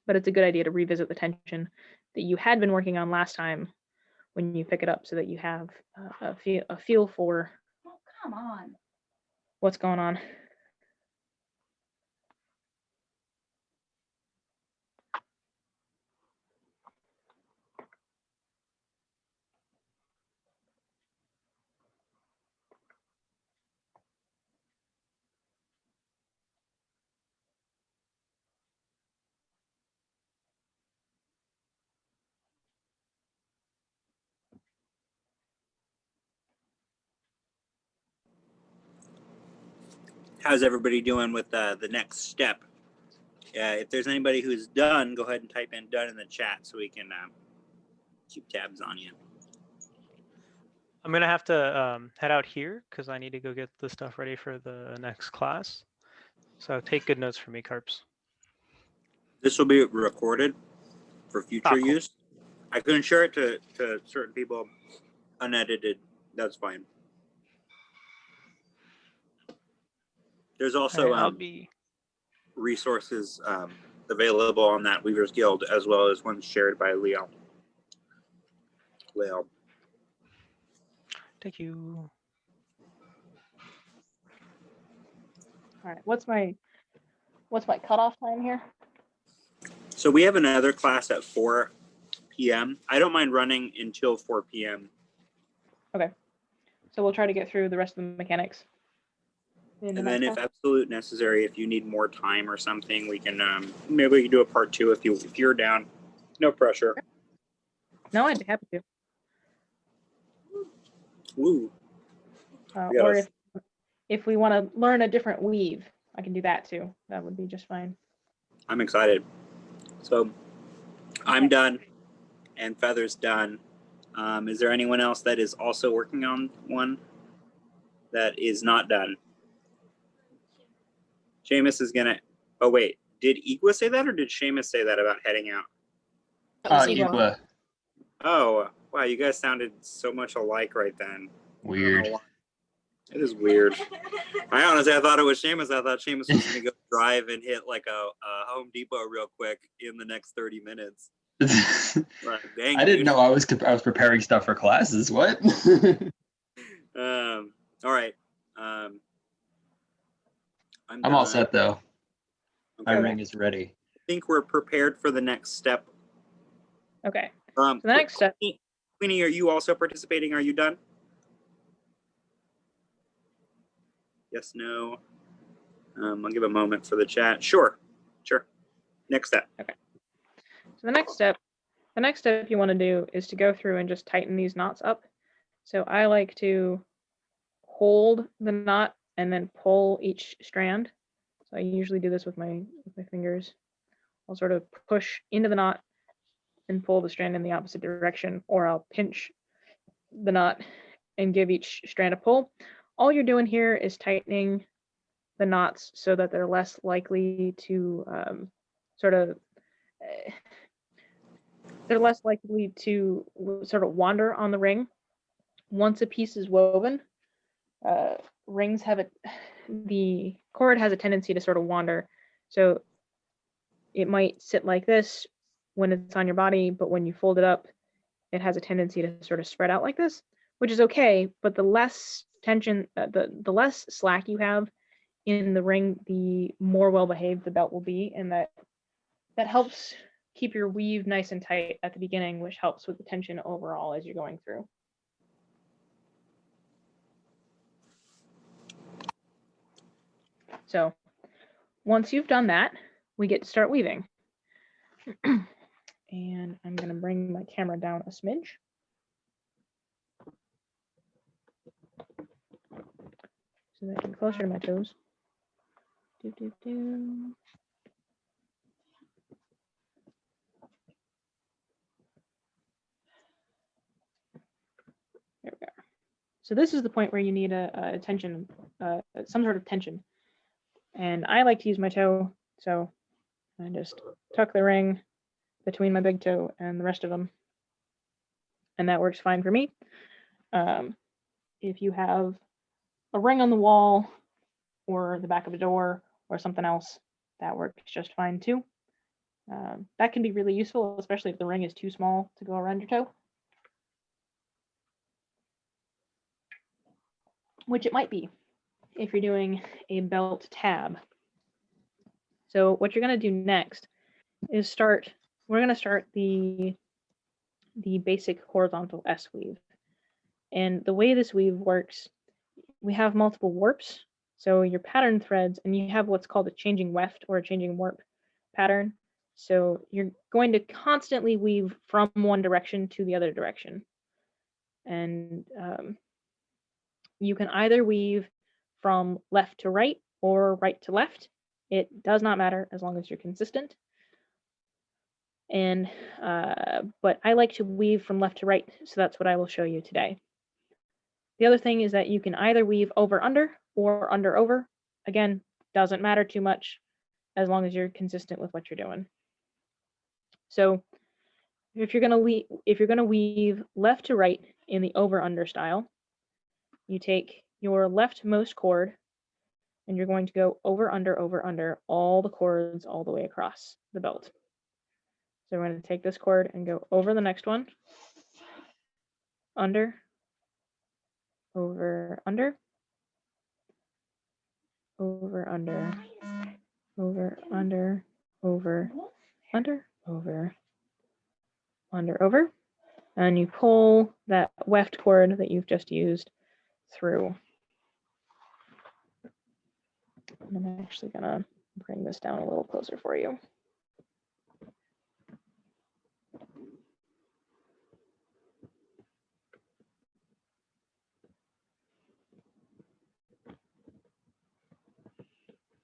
But it's a good idea to revisit the tension that you had been working on last time when you pick it up so that you have a feel for Oh, come on. what's going on. How's everybody doing with the next step? If there's anybody who's done, go ahead and type in "done" in the chat so we can keep tabs on you. I'm gonna have to head out here because I need to go get the stuff ready for the next class. So take good notes for me, Carps. This will be recorded for future cool. use. I couldn't share it to certain people unedited. That's fine. There's also Right, I'll be. resources available on that Weavers Guild, as well as ones shared by Léal. Thank you. All right, what's my cutoff time here? So we have another class at 4 p.m. I don't mind running until 4 p.m. Okay, so we'll try to get through the rest of the mechanics. And then, if absolute necessary, if you need more time or something, we can maybe we can do a part 2 if you're down. No pressure. No, I'd be happy to. Woo. Or if we want to learn a different weave, I can do that too. That would be just fine. I'm excited. So I'm done, and Feather's done. Is there anyone else that is also working on one that is not done? Seamus is gonna. Oh wait, did Igwa say that, or did Seamus say that about heading out? Igwa. Oh wow, you guys sounded so much alike right then. Weird. It is weird. I honestly, I thought it was Seamus. I thought Seamus was gonna go drive and hit like a Home Depot real quick in the next 30 minutes. Like, dang, I didn't know I was preparing stuff for classes. What? All right. I'm all set though. Okay. My ring is ready. I think we're prepared for the next step. Okay. So the next step. Queenie, are you also participating? Are you done? Yes, no. I'll give a moment for the chat. Sure. Next step. Okay. So the next step you want to do is to go through and just tighten these knots up. So I like to hold the knot and then pull each strand. So I usually do this with my fingers. I'll sort of push into the knot and pull the strand in the opposite direction, or I'll pinch the knot and give each strand a pull. All you're doing here is tightening the knots so that they're less likely to sort of wander on the ring. Once a piece is woven, rings have the cord has a tendency to sort of wander. So it might sit like this when it's on your body, but when you fold it up, it has a tendency to sort of spread out like this, which is okay. But the less tension, the less slack you have in the ring, the more well behaved the belt will be, and that helps keep your weave nice and tight at the beginning, which helps with the tension overall as you're going through. So once you've done that, we get to start weaving. And I'm going to bring my camera down a smidge. So that I can closer to my toes. Do, do, do. There we are. So this is the point where you need a tension, some sort of tension. And I like to use my toe, so I just tuck the ring between my big toe and the rest of them. And that works fine for me. If you have a ring on the wall or the back of a door or something else, that works just fine too. That can be really useful, especially if the ring is too small to go around your toe, which it might be if you're doing a belt tab. So what you're going to do next is we're going to start the basic horizontal S weave. And the way this weave works, we have multiple warps. So your pattern threads, and you have what's called a changing weft or a changing warp pattern. So you're going to constantly weave from one direction to the other direction. And you can either weave from left to right or right to left. It does not matter as long as you're consistent. And but I like to weave from left to right, so that's what I will show you today. The other thing is that you can either weave over under or under over. Again, doesn't matter too much as long as you're consistent with what you're doing. So if you're gonna weave left to right in the over under style, you take your leftmost cord and you're going to go over under all the cords all the way across the belt. So we're going to take this cord and go over the next one, under, over, under, over, under, over, under, over, under, over, under, over, and you pull that weft cord that you've just used through. And I'm actually gonna bring this down a little closer for you.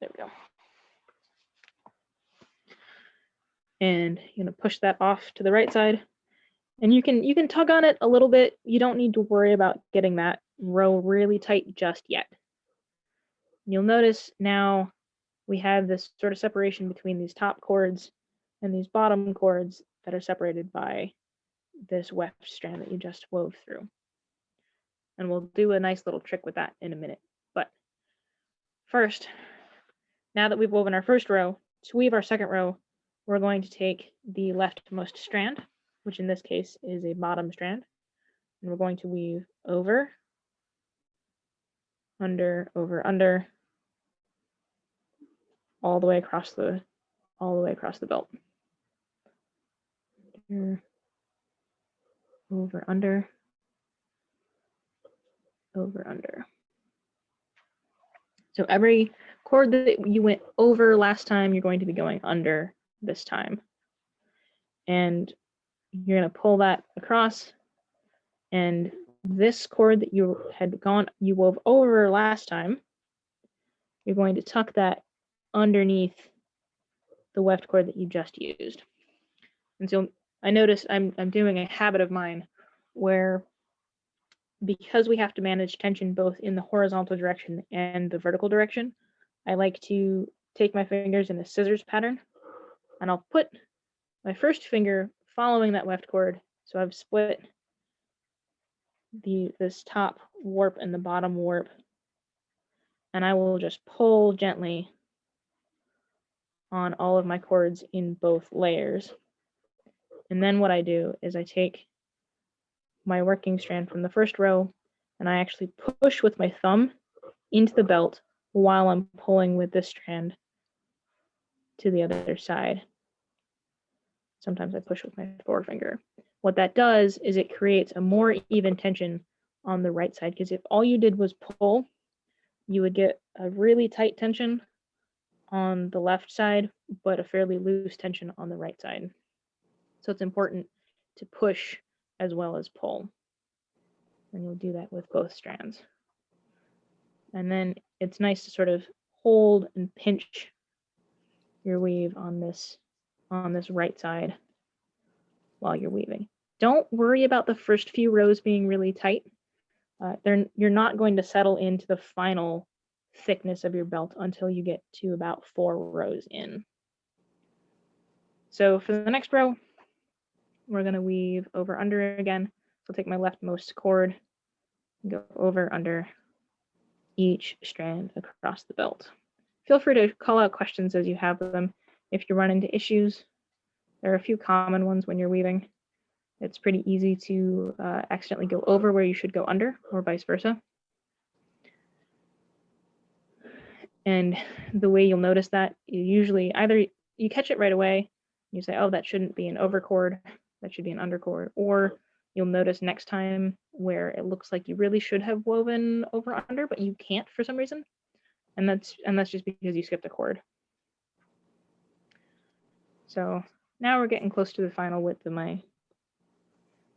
There we go. And you're gonna push that off to the right side. And you can tug on it a little bit. You don't need to worry about getting that row really tight just yet. You'll notice now we have this sort of separation between these top cords and these bottom cords that are separated by this weft strand that you just wove through. And we'll do a nice little trick with that in a minute. But first, now that we've woven our first row, to weave our second row, we're going to take the leftmost strand, which in this case is a bottom strand, and we're going to weave over, under, over, under, all the way across the belt. Here, over, under, over, under. So every cord that you went over last time, you're going to be going under this time. And you're going to pull that across, and this cord that you wove over last time, you're going to tuck that underneath the weft cord that you just used. And so I notice I'm doing a habit of mine where, because we have to manage tension both in the horizontal direction and the vertical direction, I like to take my fingers in a scissors pattern, and I'll put my first finger following that weft cord. So I've split this top warp and the bottom warp, and I will just pull gently on all of my cords in both layers. And then what I do is I take my working strand from the first row and I actually push with my thumb into the belt while I'm pulling with this strand to the other side. Sometimes I push with my forefinger. What that does is it creates a more even tension on the right side, because if all you did was pull, you would get a really tight tension on the left side, but a fairly loose tension on the right side. So it's important to push as well as pull. And you'll do that with both strands. And then it's nice to sort of hold and pinch your weave on this right side while you're weaving. Don't worry about the first few rows being really tight. You're not going to settle into the final thickness of your belt until you get to about 4 rows in. So for the next row, we're going to weave over under again. So I'll take my leftmost cord and go over under each strand across the belt. Feel free to call out questions as you have them. If you run into issues, there are a few common ones when you're weaving. It's pretty easy to accidentally go over where you should go under, or vice versa. And the way you'll notice that, you usually either you catch it right away, you say, oh, that shouldn't be an overcord, that should be an undercord, or you'll notice next time where it looks like you really should have woven over under, but you can't for some reason. And that's just because you skipped a cord. So now we're getting close to the final width of my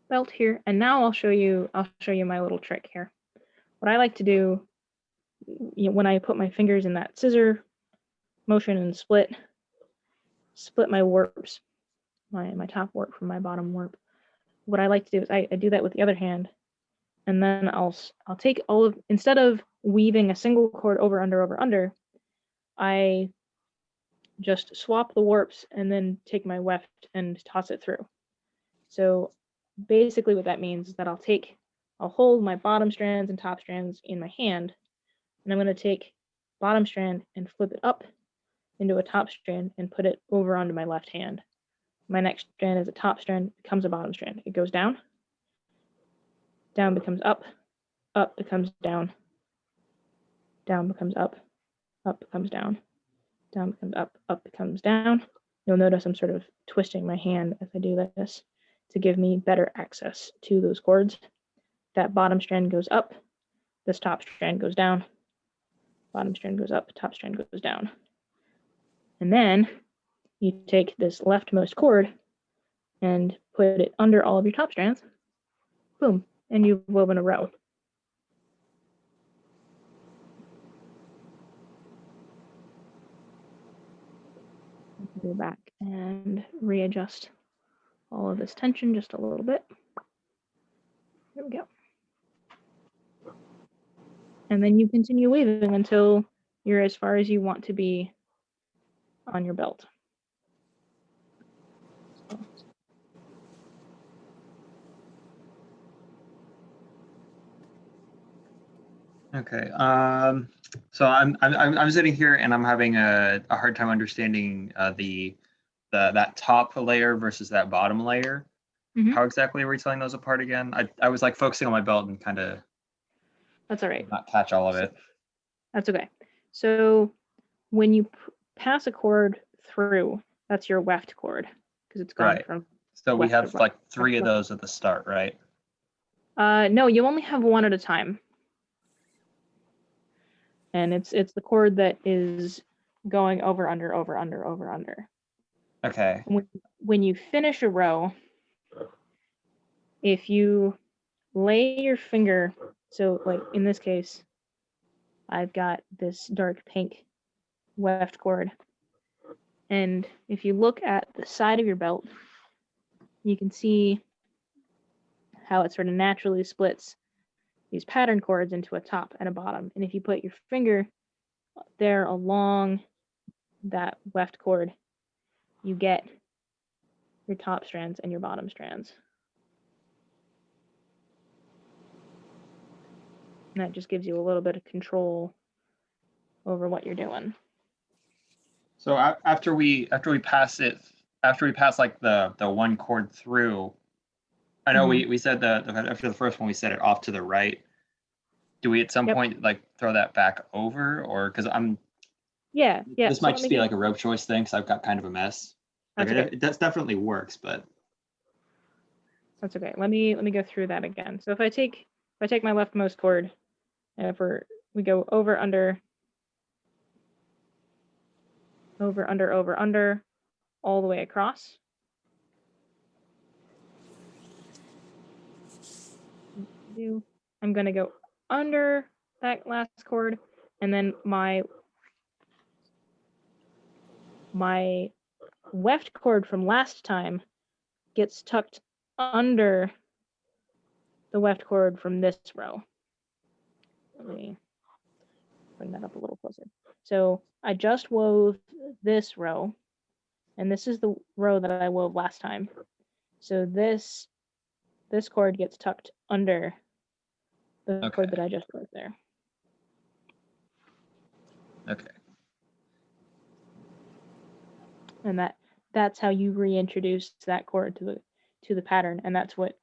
belt here, and now I'll show you my little trick here. What I like to do, when I put my fingers in that scissor motion and split my warps, my top warp from my bottom warp. What I like to do is I do that with the other hand, and then I'll take instead of weaving a single cord over under, I just swap the warps and then take my weft and toss it through. So basically what that means is that I'll hold my bottom strands and top strands in my hand, and I'm going to take bottom strand and flip it up into a top strand and put it over onto my left hand. My next strand is a top strand, becomes a bottom strand. It goes down, down becomes up becomes down becomes up becomes down becomes up becomes down. You'll notice I'm sort of twisting my hand as I do this to give me better access to those cords. That bottom strand goes up, this top strand goes down, bottom strand goes up, top strand goes down. And then you take this leftmost cord and put it under all of your top strands, boom, and you've woven a row. Go back and readjust all of this tension just a little bit. There we go. And then you continue weaving until you're as far as you want to be on your belt. Okay. So I'm sitting here and I'm having a hard time understanding that top layer versus that bottom layer. Mhm. How exactly are we telling those apart again? I was like focusing on my belt and kind of That's all right. not catch all of it. That's okay. So when you pass a cord through, that's your weft cord because it's gone Right. from. So we left to have right. like 3 of those at the start, right? No, you only have one at a time. And it's the cord that is going over under. Okay. When you finish a row, if you lay your finger, so like in this case, I've got this dark pink weft cord. And if you look at the side of your belt, you can see how it sort of naturally splits these pattern cords into a top and a bottom. And if you put your finger there along that weft cord, you get your top strands and your bottom strands. And that just gives you a little bit of control over what you're doing. So after we pass like the one cord through, I know we said after the first one we set it off to the right. Do we at some point like throw that back over, or because yeah this might just be like a rope choice thing because I've got kind of a mess. Like it definitely works, but that's okay. Let me go through that again. So if I take my leftmost cord, and if we go over under over, under, all the way across. I'm going to go under that last cord, and then my weft cord from last time gets tucked under the weft cord from this row. Let me bring that up a little closer. So I just wove this row, and this is the row that I wove last time. So this cord gets tucked under the cord that I just wove there. Okay. And that's how you reintroduce that cord to the pattern, and that's what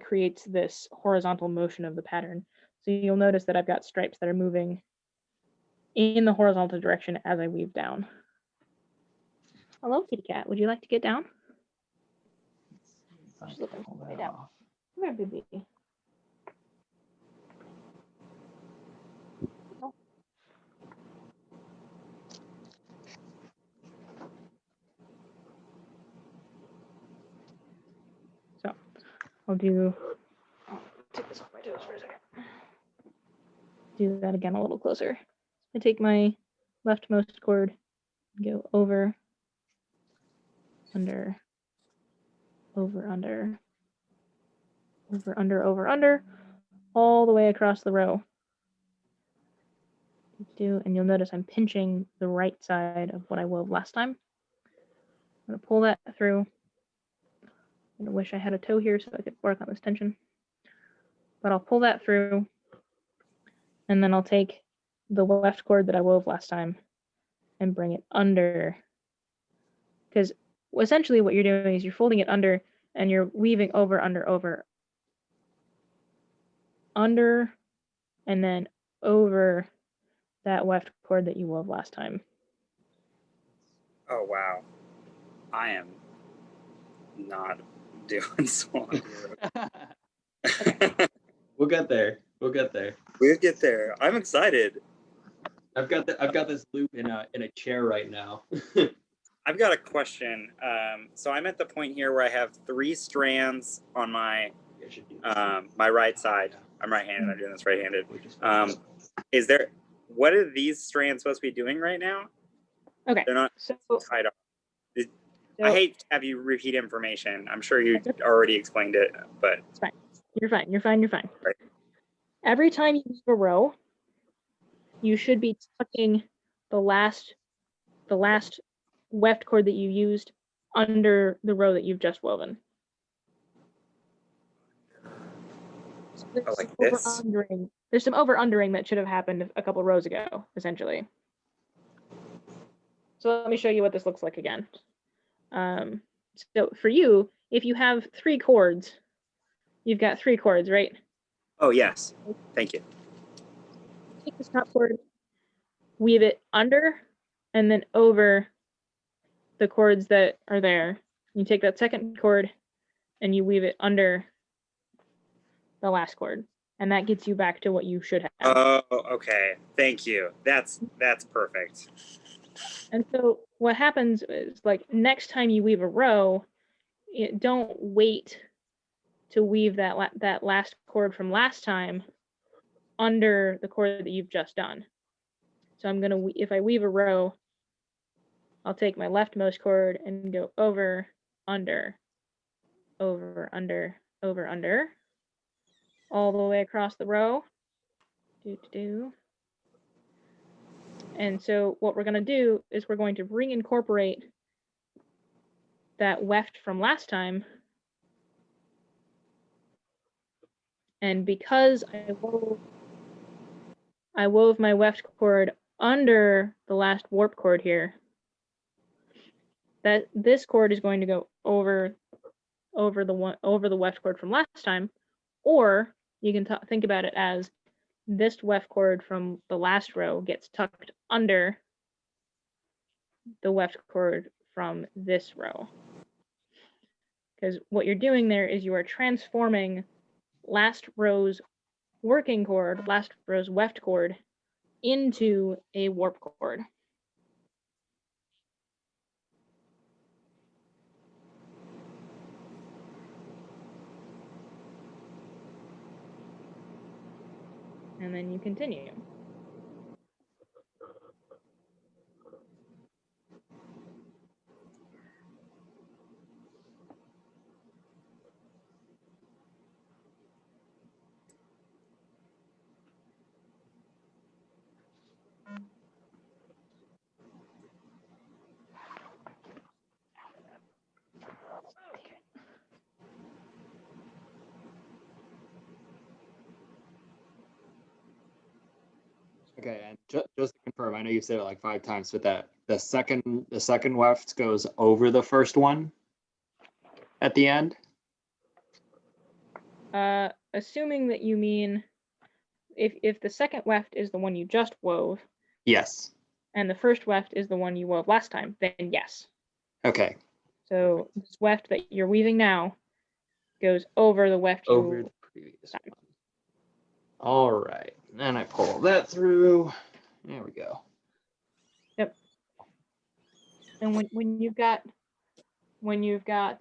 creates this horizontal motion of the pattern. So you'll notice that I've got stripes that are moving in the horizontal direction as I weave down. Hello, kitty cat. Would you like to get down? She's looking way down. Come here, baby. Oh. So I'll take this off my toes for a second. Do that again a little closer. I take my leftmost cord, go over, under, over, under, over, under, all the way across the row. And you'll notice I'm pinching the right side of what I wove last time. I'm going to pull that through. I wish I had a toe here so I could work on this tension. But I'll pull that through, and then I'll take the weft cord that I wove last time and bring it under. Because essentially what you're doing is you're folding it under and you're weaving over, under, and then over that weft cord that you wove last time. Oh, wow. I am not doing so on We'll get there. We'll get there. We'll get there. I'm excited. I've got this loop in a chair right now. I've got a question. So I'm at the point here where I have 3 strands on my my right side. I'm right-handed. I'm doing this right-handed. What are these strands supposed to be doing right now? Okay. They're not So tied up. I hate to have you repeat information. I'm sure you already explained it, but it's fine. You're fine. You're fine. You're fine. Right. Every time you weave a row, you should be tucking the last weft cord that you used under the row that you've just woven. So like this? There's some over-undering that should have happened a couple rows ago, essentially. So let me show you what this looks like again. So for you, if you have 3 cords, you've got 3 cords, right? Oh, yes. Thank you. Take this top cord, weave it under, and then over the cords that are there. You take that second cord, and you weave it under the last cord. And that gets you back to what you should have. Oh, okay. Thank you. That's perfect. And so what happens is, like, next time you weave a row, don't wait to weave that last cord from last time under the cord that you've just done. So I'm gonna, if I weave a row, I'll take my leftmost cord and go over, under, over, under, over, under, all the way across the row. And so what we're gonna do is we're going to reincorporate that weft from last time. And because I wove my weft cord under the last warp cord here, that this cord is going to go over the weft cord from last time, or you can think about it as this weft cord from the last row gets tucked under the weft cord from this row. Because what you're doing there is you are transforming last row's working cord, last row's weft cord, into a warp cord. and then you continue. Okay, and just to confirm, I know you said it like 5 times, but that the second weft goes over the first one at the end. Assuming that you mean if the second weft is the one you just wove Yes. and the first weft is the one you wove last time, then yes. Okay. So this weft that you're weaving now goes over the weft Over you the previous one. All right, and I pull that through. There we go. Yep. And when you've got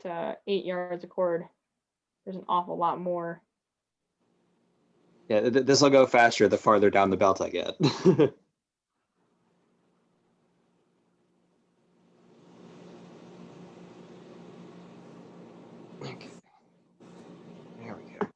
8 yards of cord, there's an awful lot more. Yeah, this will go faster the farther down the belt I get. Okay. There we go.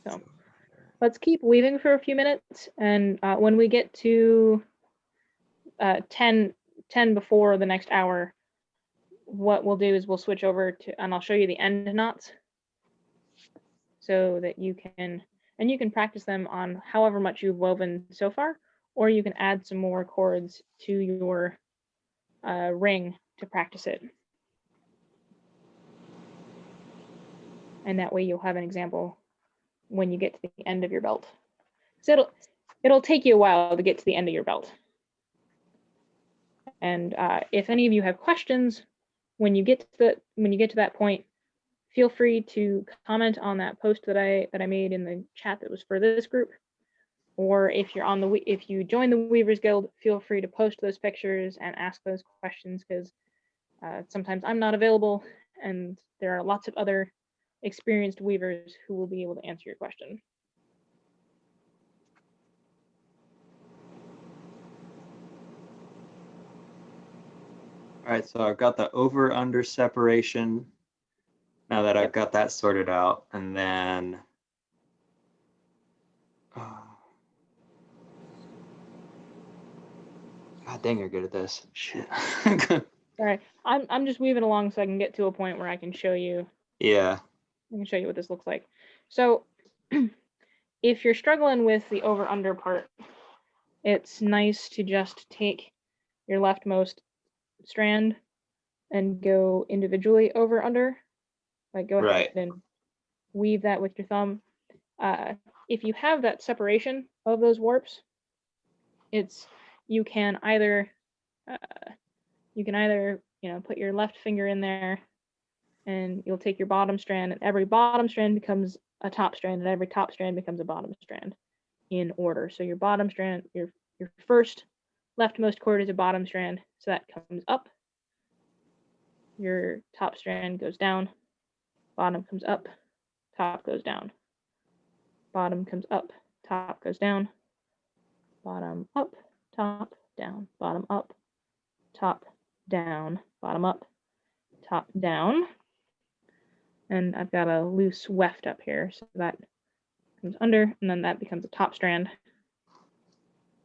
So let's keep weaving for a few minutes, and when we get to 10 before the next hour, what we'll do is we'll switch over to, and I'll show you the end knots so that you can practice them on however much you've woven so far, or you can add some more cords to your ring to practice it. And that way you'll have an example when you get to the end of your belt. So it'll take you a while to get to the end of your belt. And if any of you have questions when you get to that point, feel free to comment on that post that I made in the chat that was for this group. Or if you join the Weavers Guild, feel free to post those pictures and ask those questions, because sometimes I'm not available, and there are lots of other experienced weavers who will be able to answer your question. All right, so I've got the over-under separation. Now that I've got that sorted out, and then God dang, you're good at this. Shit. All right, I'm just weaving along so I can get to a point where I can show you. Yeah. I can show you what this looks like. So if you're struggling with the over-under part, it's nice to just take your leftmost strand and go individually over under. Like go ahead and weave that with your thumb. If you have that separation of those warps, you can either put your left finger in there, and you'll take your bottom strand, and every bottom strand becomes a top strand, and every top strand becomes a bottom strand in order. So your bottom strand, your first leftmost cord is a bottom strand, so that comes up. Your top strand goes down, bottom comes up, top goes down. Bottom comes up, top goes down. Bottom up, top down, bottom up, top down, bottom up, top down. And I've got a loose weft up here, so that comes under, and then that becomes a top strand.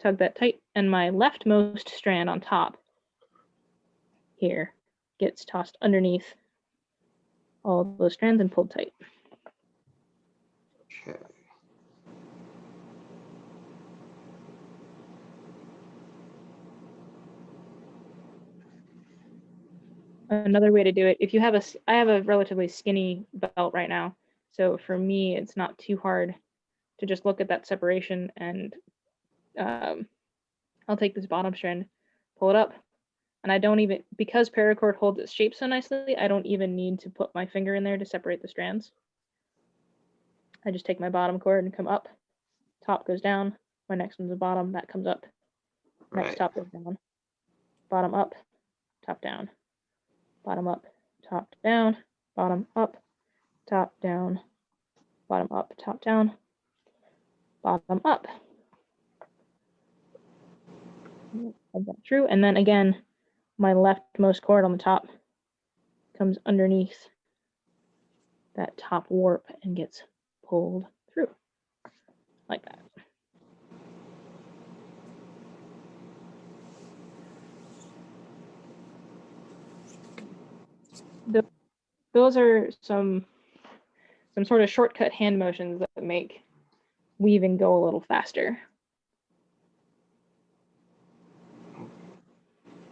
Tug that tight, and my leftmost strand on top here gets tossed underneath all of those strands and pulled tight. Okay. Another way to do it, if you have I have a relatively skinny belt right now, so for me it's not too hard to just look at that separation, and I'll take this bottom strand, pull it up, and I don't even, because Paracord holds its shape so nicely, I don't even need to put my finger in there to separate the strands. I just take my bottom cord and come up, top goes down, my next one's the bottom, that comes up, next Right. top goes down, bottom up, top down, bottom up, top down, bottom up, top down, bottom up, top down, bottom up. Like that through, and then again, my leftmost cord on the top comes underneath that top warp and gets pulled through like that. Those are some sort of shortcut hand motions that make weaving go a little faster.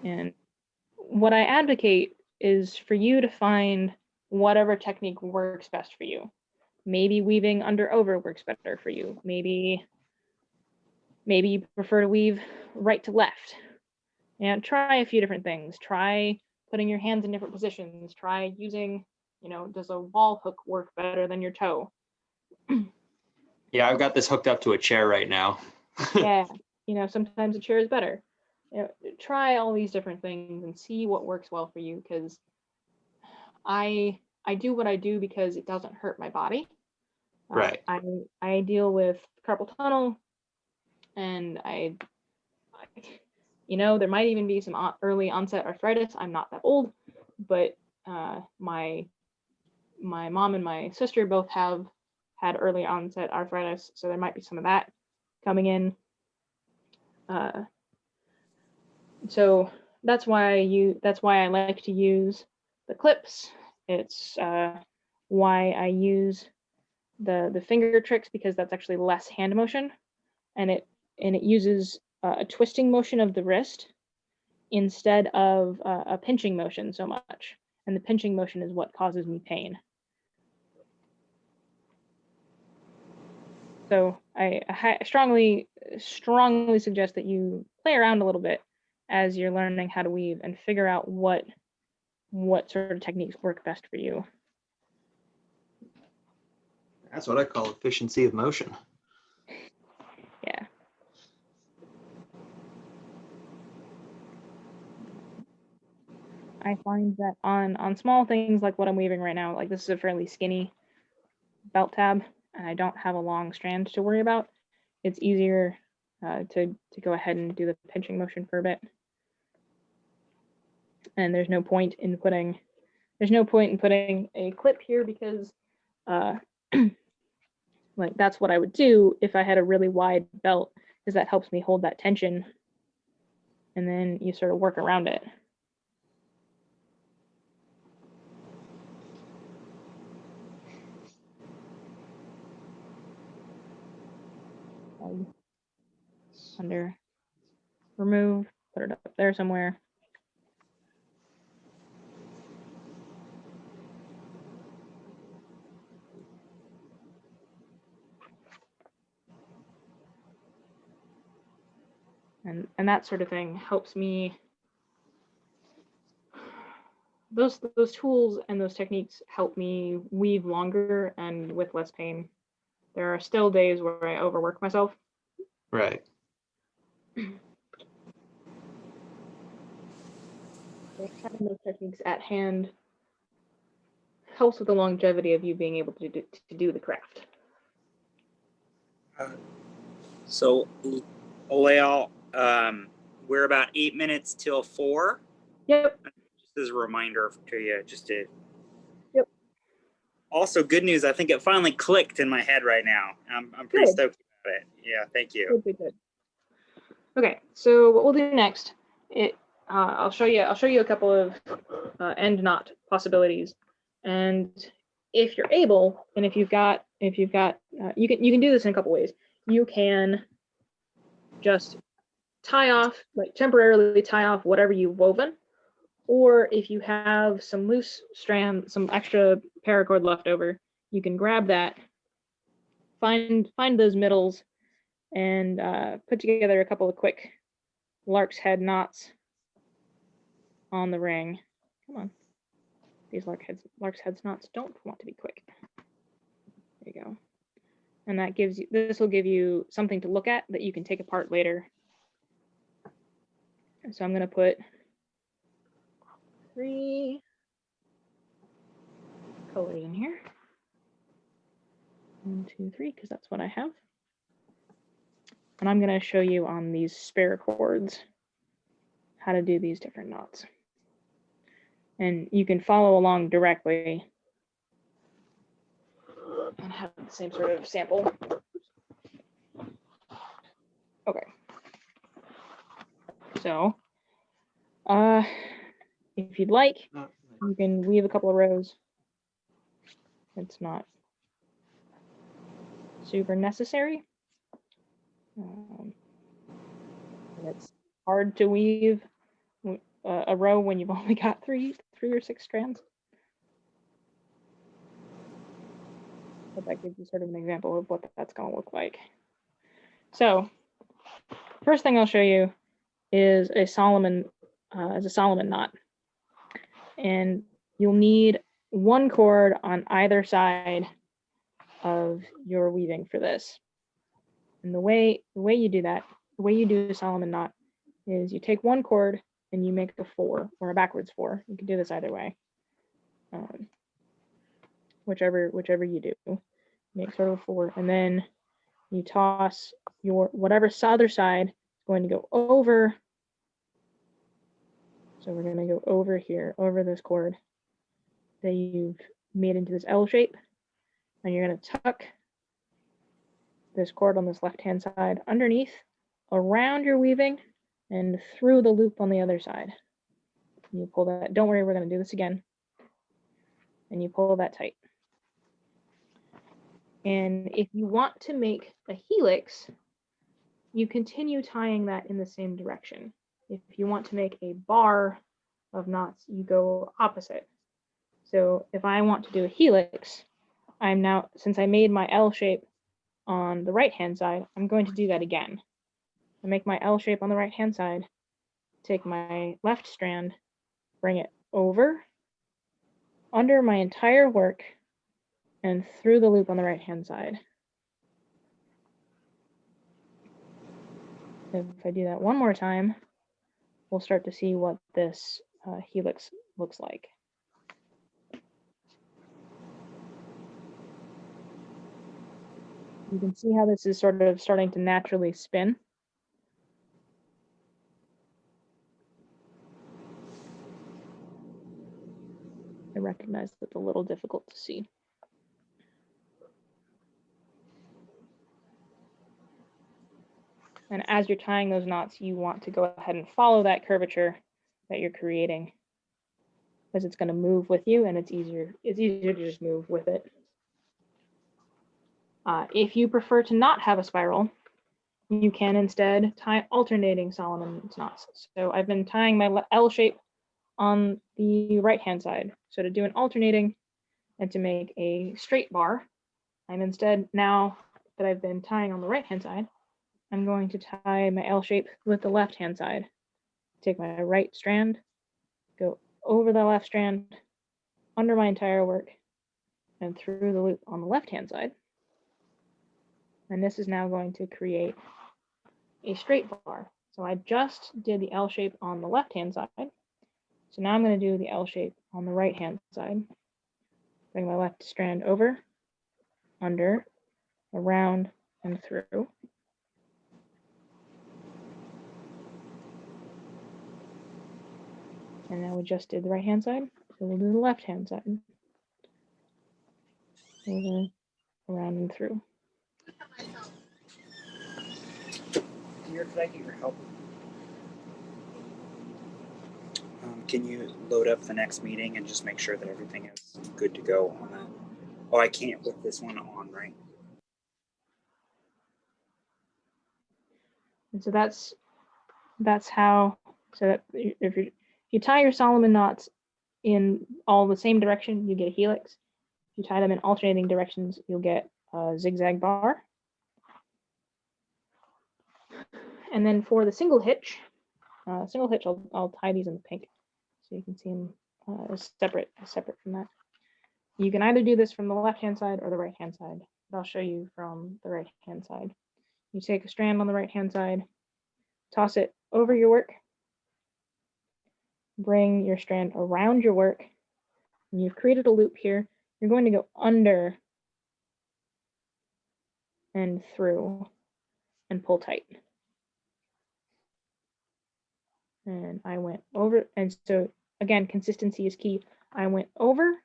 And what I advocate is for you to find whatever technique works best for you. Maybe weaving under over works better for you. Maybe you prefer to weave right to left. And try a few different things. Try putting your hands in different positions. Try using, does a wall hook work better than your toe? Yeah, I've got this hooked up to a chair right now. Yeah, sometimes a chair is better. Try all these different things and see what works well for you, because I do what I do because it doesn't hurt my body. Right. I deal with carpal tunnel, and there might even be some early onset arthritis. I'm not that old, but my mom and my sister both have had early onset arthritis, so there might be some of that coming in. So that's why I like to use the clips. It's why I use the finger tricks, because that's actually less hand motion, and it uses a twisting motion of the wrist instead of a pinching motion so much. And the pinching motion is what causes me pain. So I strongly suggest that you play around a little bit as you're learning how to weave and figure out what sort of techniques work best for you. That's what I call efficiency of motion. Yeah. I find that on small things like what I'm weaving right now, like this is a fairly skinny belt tab, and I don't have a long strand to worry about. It's easier to go ahead and do the pinching motion for a bit. And there's no point in putting a clip here, because like that's what I would do if I had a really wide belt, because that helps me hold that tension, and then you sort of work around it. Under, remove, put it up there somewhere. And that sort of thing helps me. Those tools and those techniques help me weave longer and with less pain. There are still days where I overwork myself. Right. Having those techniques at hand helps with the longevity of you being able to do the craft. So, Léal, we're about 8 minutes till 4. Yep. Just as a reminder to you, Yep. Also, good news. I think it finally clicked in my head right now. I'm pretty Good. stoked about it. Yeah, thank you. Good. Okay, so what we'll do next, I'll show you a couple of end knot possibilities, and if you're able, and if you've got you can do this in a couple ways. You can just temporarily tie off whatever you've woven, or if you have some loose strand, some extra paracord left over, you can grab that, find those middles, and put together a couple of quick lark's head knots on the ring. Come on. These Lark's heads knots don't want to be quick. There you go. And that gives you, this will give you something to look at that you can take apart later. And so I'm going to put 3 colors in here. 1, 2, 3, because that's what I have. And I'm going to show you on these Paracords how to do these different knots. And you can follow along directly and have the same sort of sample. Okay. So, if you'd like, you can weave a couple of rows. It's not super necessary. And it's hard to weave a row when you've only got three or 6 strands. But that gives you sort of an example of what that's going to look like. So, first thing I'll show you is a Solomon knot, and you'll need 1 cord on either side of your weaving for this. And the way you do that, the way you do a Solomon knot, is you take 1 cord and you make a 4 or a backwards 4. You can do this either way, whichever you do. Make sort of a 4, and then you toss your whatever other side is going to go over. So we're going to go over here, over this cord that you've made into this L shape, and you're going to tuck this cord on this left-hand side underneath, around your weaving, and through the loop on the other side. You pull that. Don't worry, we're going to do this again. And you pull that tight. And if you want to make a helix, you continue tying that in the same direction. If you want to make a bar of knots, you go opposite. So if I want to do a helix, I'm now, since I made my L shape on the right-hand side, I'm going to do that again. I make my L shape on the right-hand side, take my left strand, bring it over, under my entire work, and through the loop on the right-hand side. If I do that one more time, we'll start to see what this helix looks like. You can see how this is sort of starting to naturally spin. I recognize that's a little difficult to see. And as you're tying those knots, you want to go ahead and follow that curvature that you're creating, because it's going to move with you, and it's easier to just move with it. If you prefer to not have a spiral, you can instead tie alternating Solomon knots. So I've been tying my L shape on the right-hand side. So to do an alternating and to make a straight bar, I'm instead, now that I've been tying on the right-hand side, I'm going to tie my L shape with the left-hand side. Take my right strand, go over the left strand, under my entire work, and through the loop on the left-hand side. And this is now going to create a straight bar. So I just did the L shape on the left-hand side. So now I'm going to do the L shape on the right-hand side. Bring my left strand over, under, around, and through. And now we just did the right-hand side, so we'll do the left-hand side. Over, around, and through. Dear, could I get your help? Can you load up the next meeting and just make sure that everything is good to go on that? Oh, I can't with this one on, right? And so that's how, so that if you tie your Solomon knots in all the same direction, you get a helix. If you tie them in alternating directions, you'll get a zigzag bar. And then for the single hitch, I'll tie these in the pink. so you can see them as separate from that. You can either do this from the left-hand side or the right-hand side, but I'll show you from the right-hand side. You take a strand on the right-hand side, toss it over your work, bring your strand around your work, and you've created a loop here. You're going to go under and through and pull tight. And I went over, and so again, consistency is key. I went over,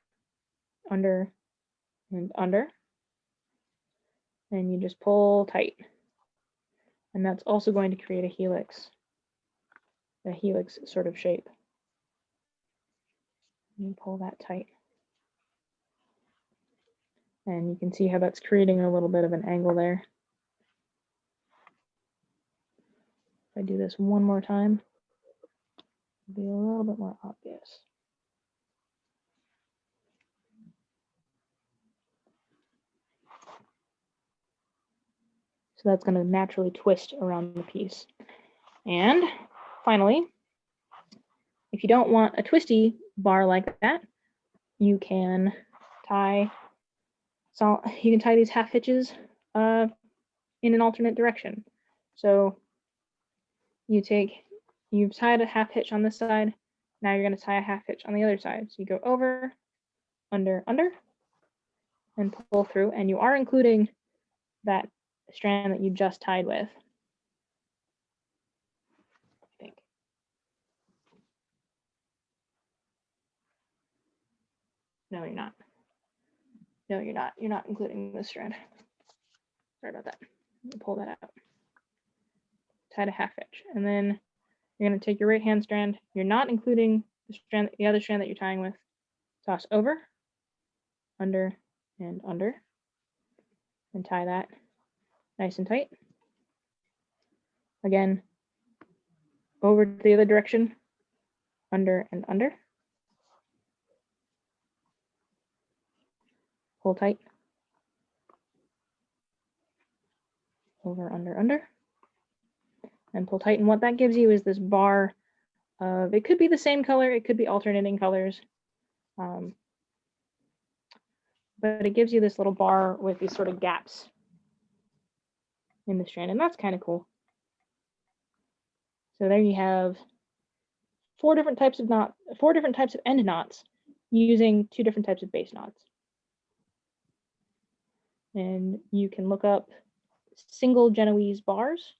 under, and under, and you just pull tight. And that's also going to create a helix sort of shape. You pull that tight. And you can see how that's creating a little bit of an angle there. If I do this one more time, it'll be a little bit more obvious. So that's going to naturally twist around the piece. And finally, if you don't want a twisty bar like that, you can tie these half hitches in an alternate direction. So you've tied a half hitch on this side. Now you're going to tie a half hitch on the other side. So you go over, under, and pull through, and you are including that strand that you just tied with. I think. No, you're not. No, you're not. You're not including this strand. Sorry about that. Pull that out. Tied a half hitch, and then you're going to take your right hand strand. You're not including the other strand that you're tying with. Toss over, under, and tie that nice and tight. Again, over to the other direction, under and under. Pull tight. Over, under. And pull tight. And what that gives you is this bar of, it could be the same color, it could be alternating colors. But it gives you this little bar with these sort of gaps in the strand, and that's kind of cool. So there you have 4 different types of end knots using 2 different types of base knots. And you can look up single Genoese bars,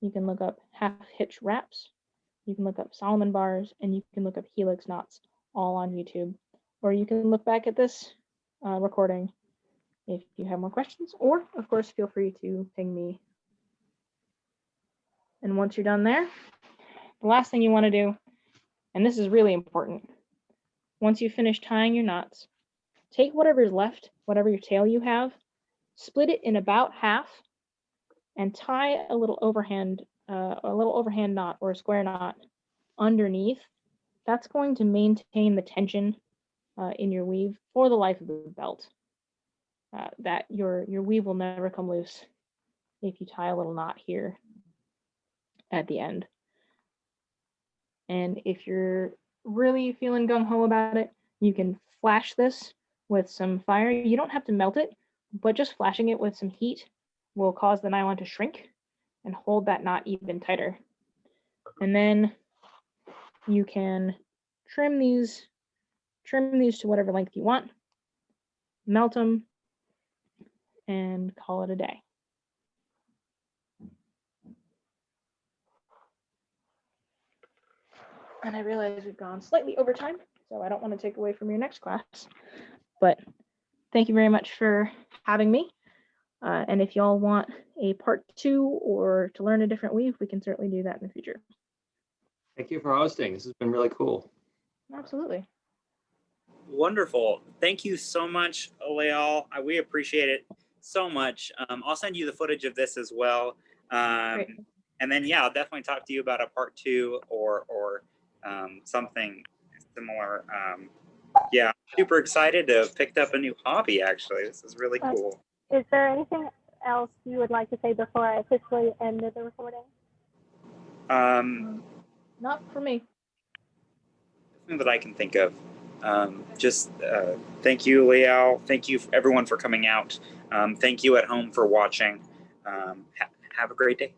you can look up half hitch wraps, you can look up Solomon bars, and you can look up helix knots all on YouTube. Or you can look back at this recording if you have more questions, or of course feel free to ping me. And once you're done there, the last thing you want to do, and this is really important, once you finish tying your knots, take whatever's left, whatever your tail you have, split it in about half, and tie a little overhand knot or a square knot underneath. That's going to maintain the tension in your weave for the life of the belt. That your weave will never come loose if you tie a little knot here at the end. And if you're really feeling gung-ho about it, you can flash this with some fire. You don't have to melt it, but just flashing it with some heat will cause the nylon to shrink and hold that knot even tighter. And then you can trim these to whatever length you want, melt them, and call it a day. And I realize we've gone slightly over time, so I don't want to take away from your next class, but thank you very much for having me. And if y'all want a part 2 or to learn a different weave, we can certainly do that in the future. Thank you for hosting. This has been really cool. Absolutely. Wonderful. Thank you so much, Léal. We appreciate it so much. I'll send you the footage of this as well. Great. And then, yeah, I'll definitely talk to you about a part 2 or something similar. Yeah, super excited to have picked up a new hobby, actually. This is really cool. Is there anything else you would like to say before I officially end the recording? Not for me. that I can think of. Thank you, Léal. Thank you everyone for coming out. Thank you at home for watching. Have a great day.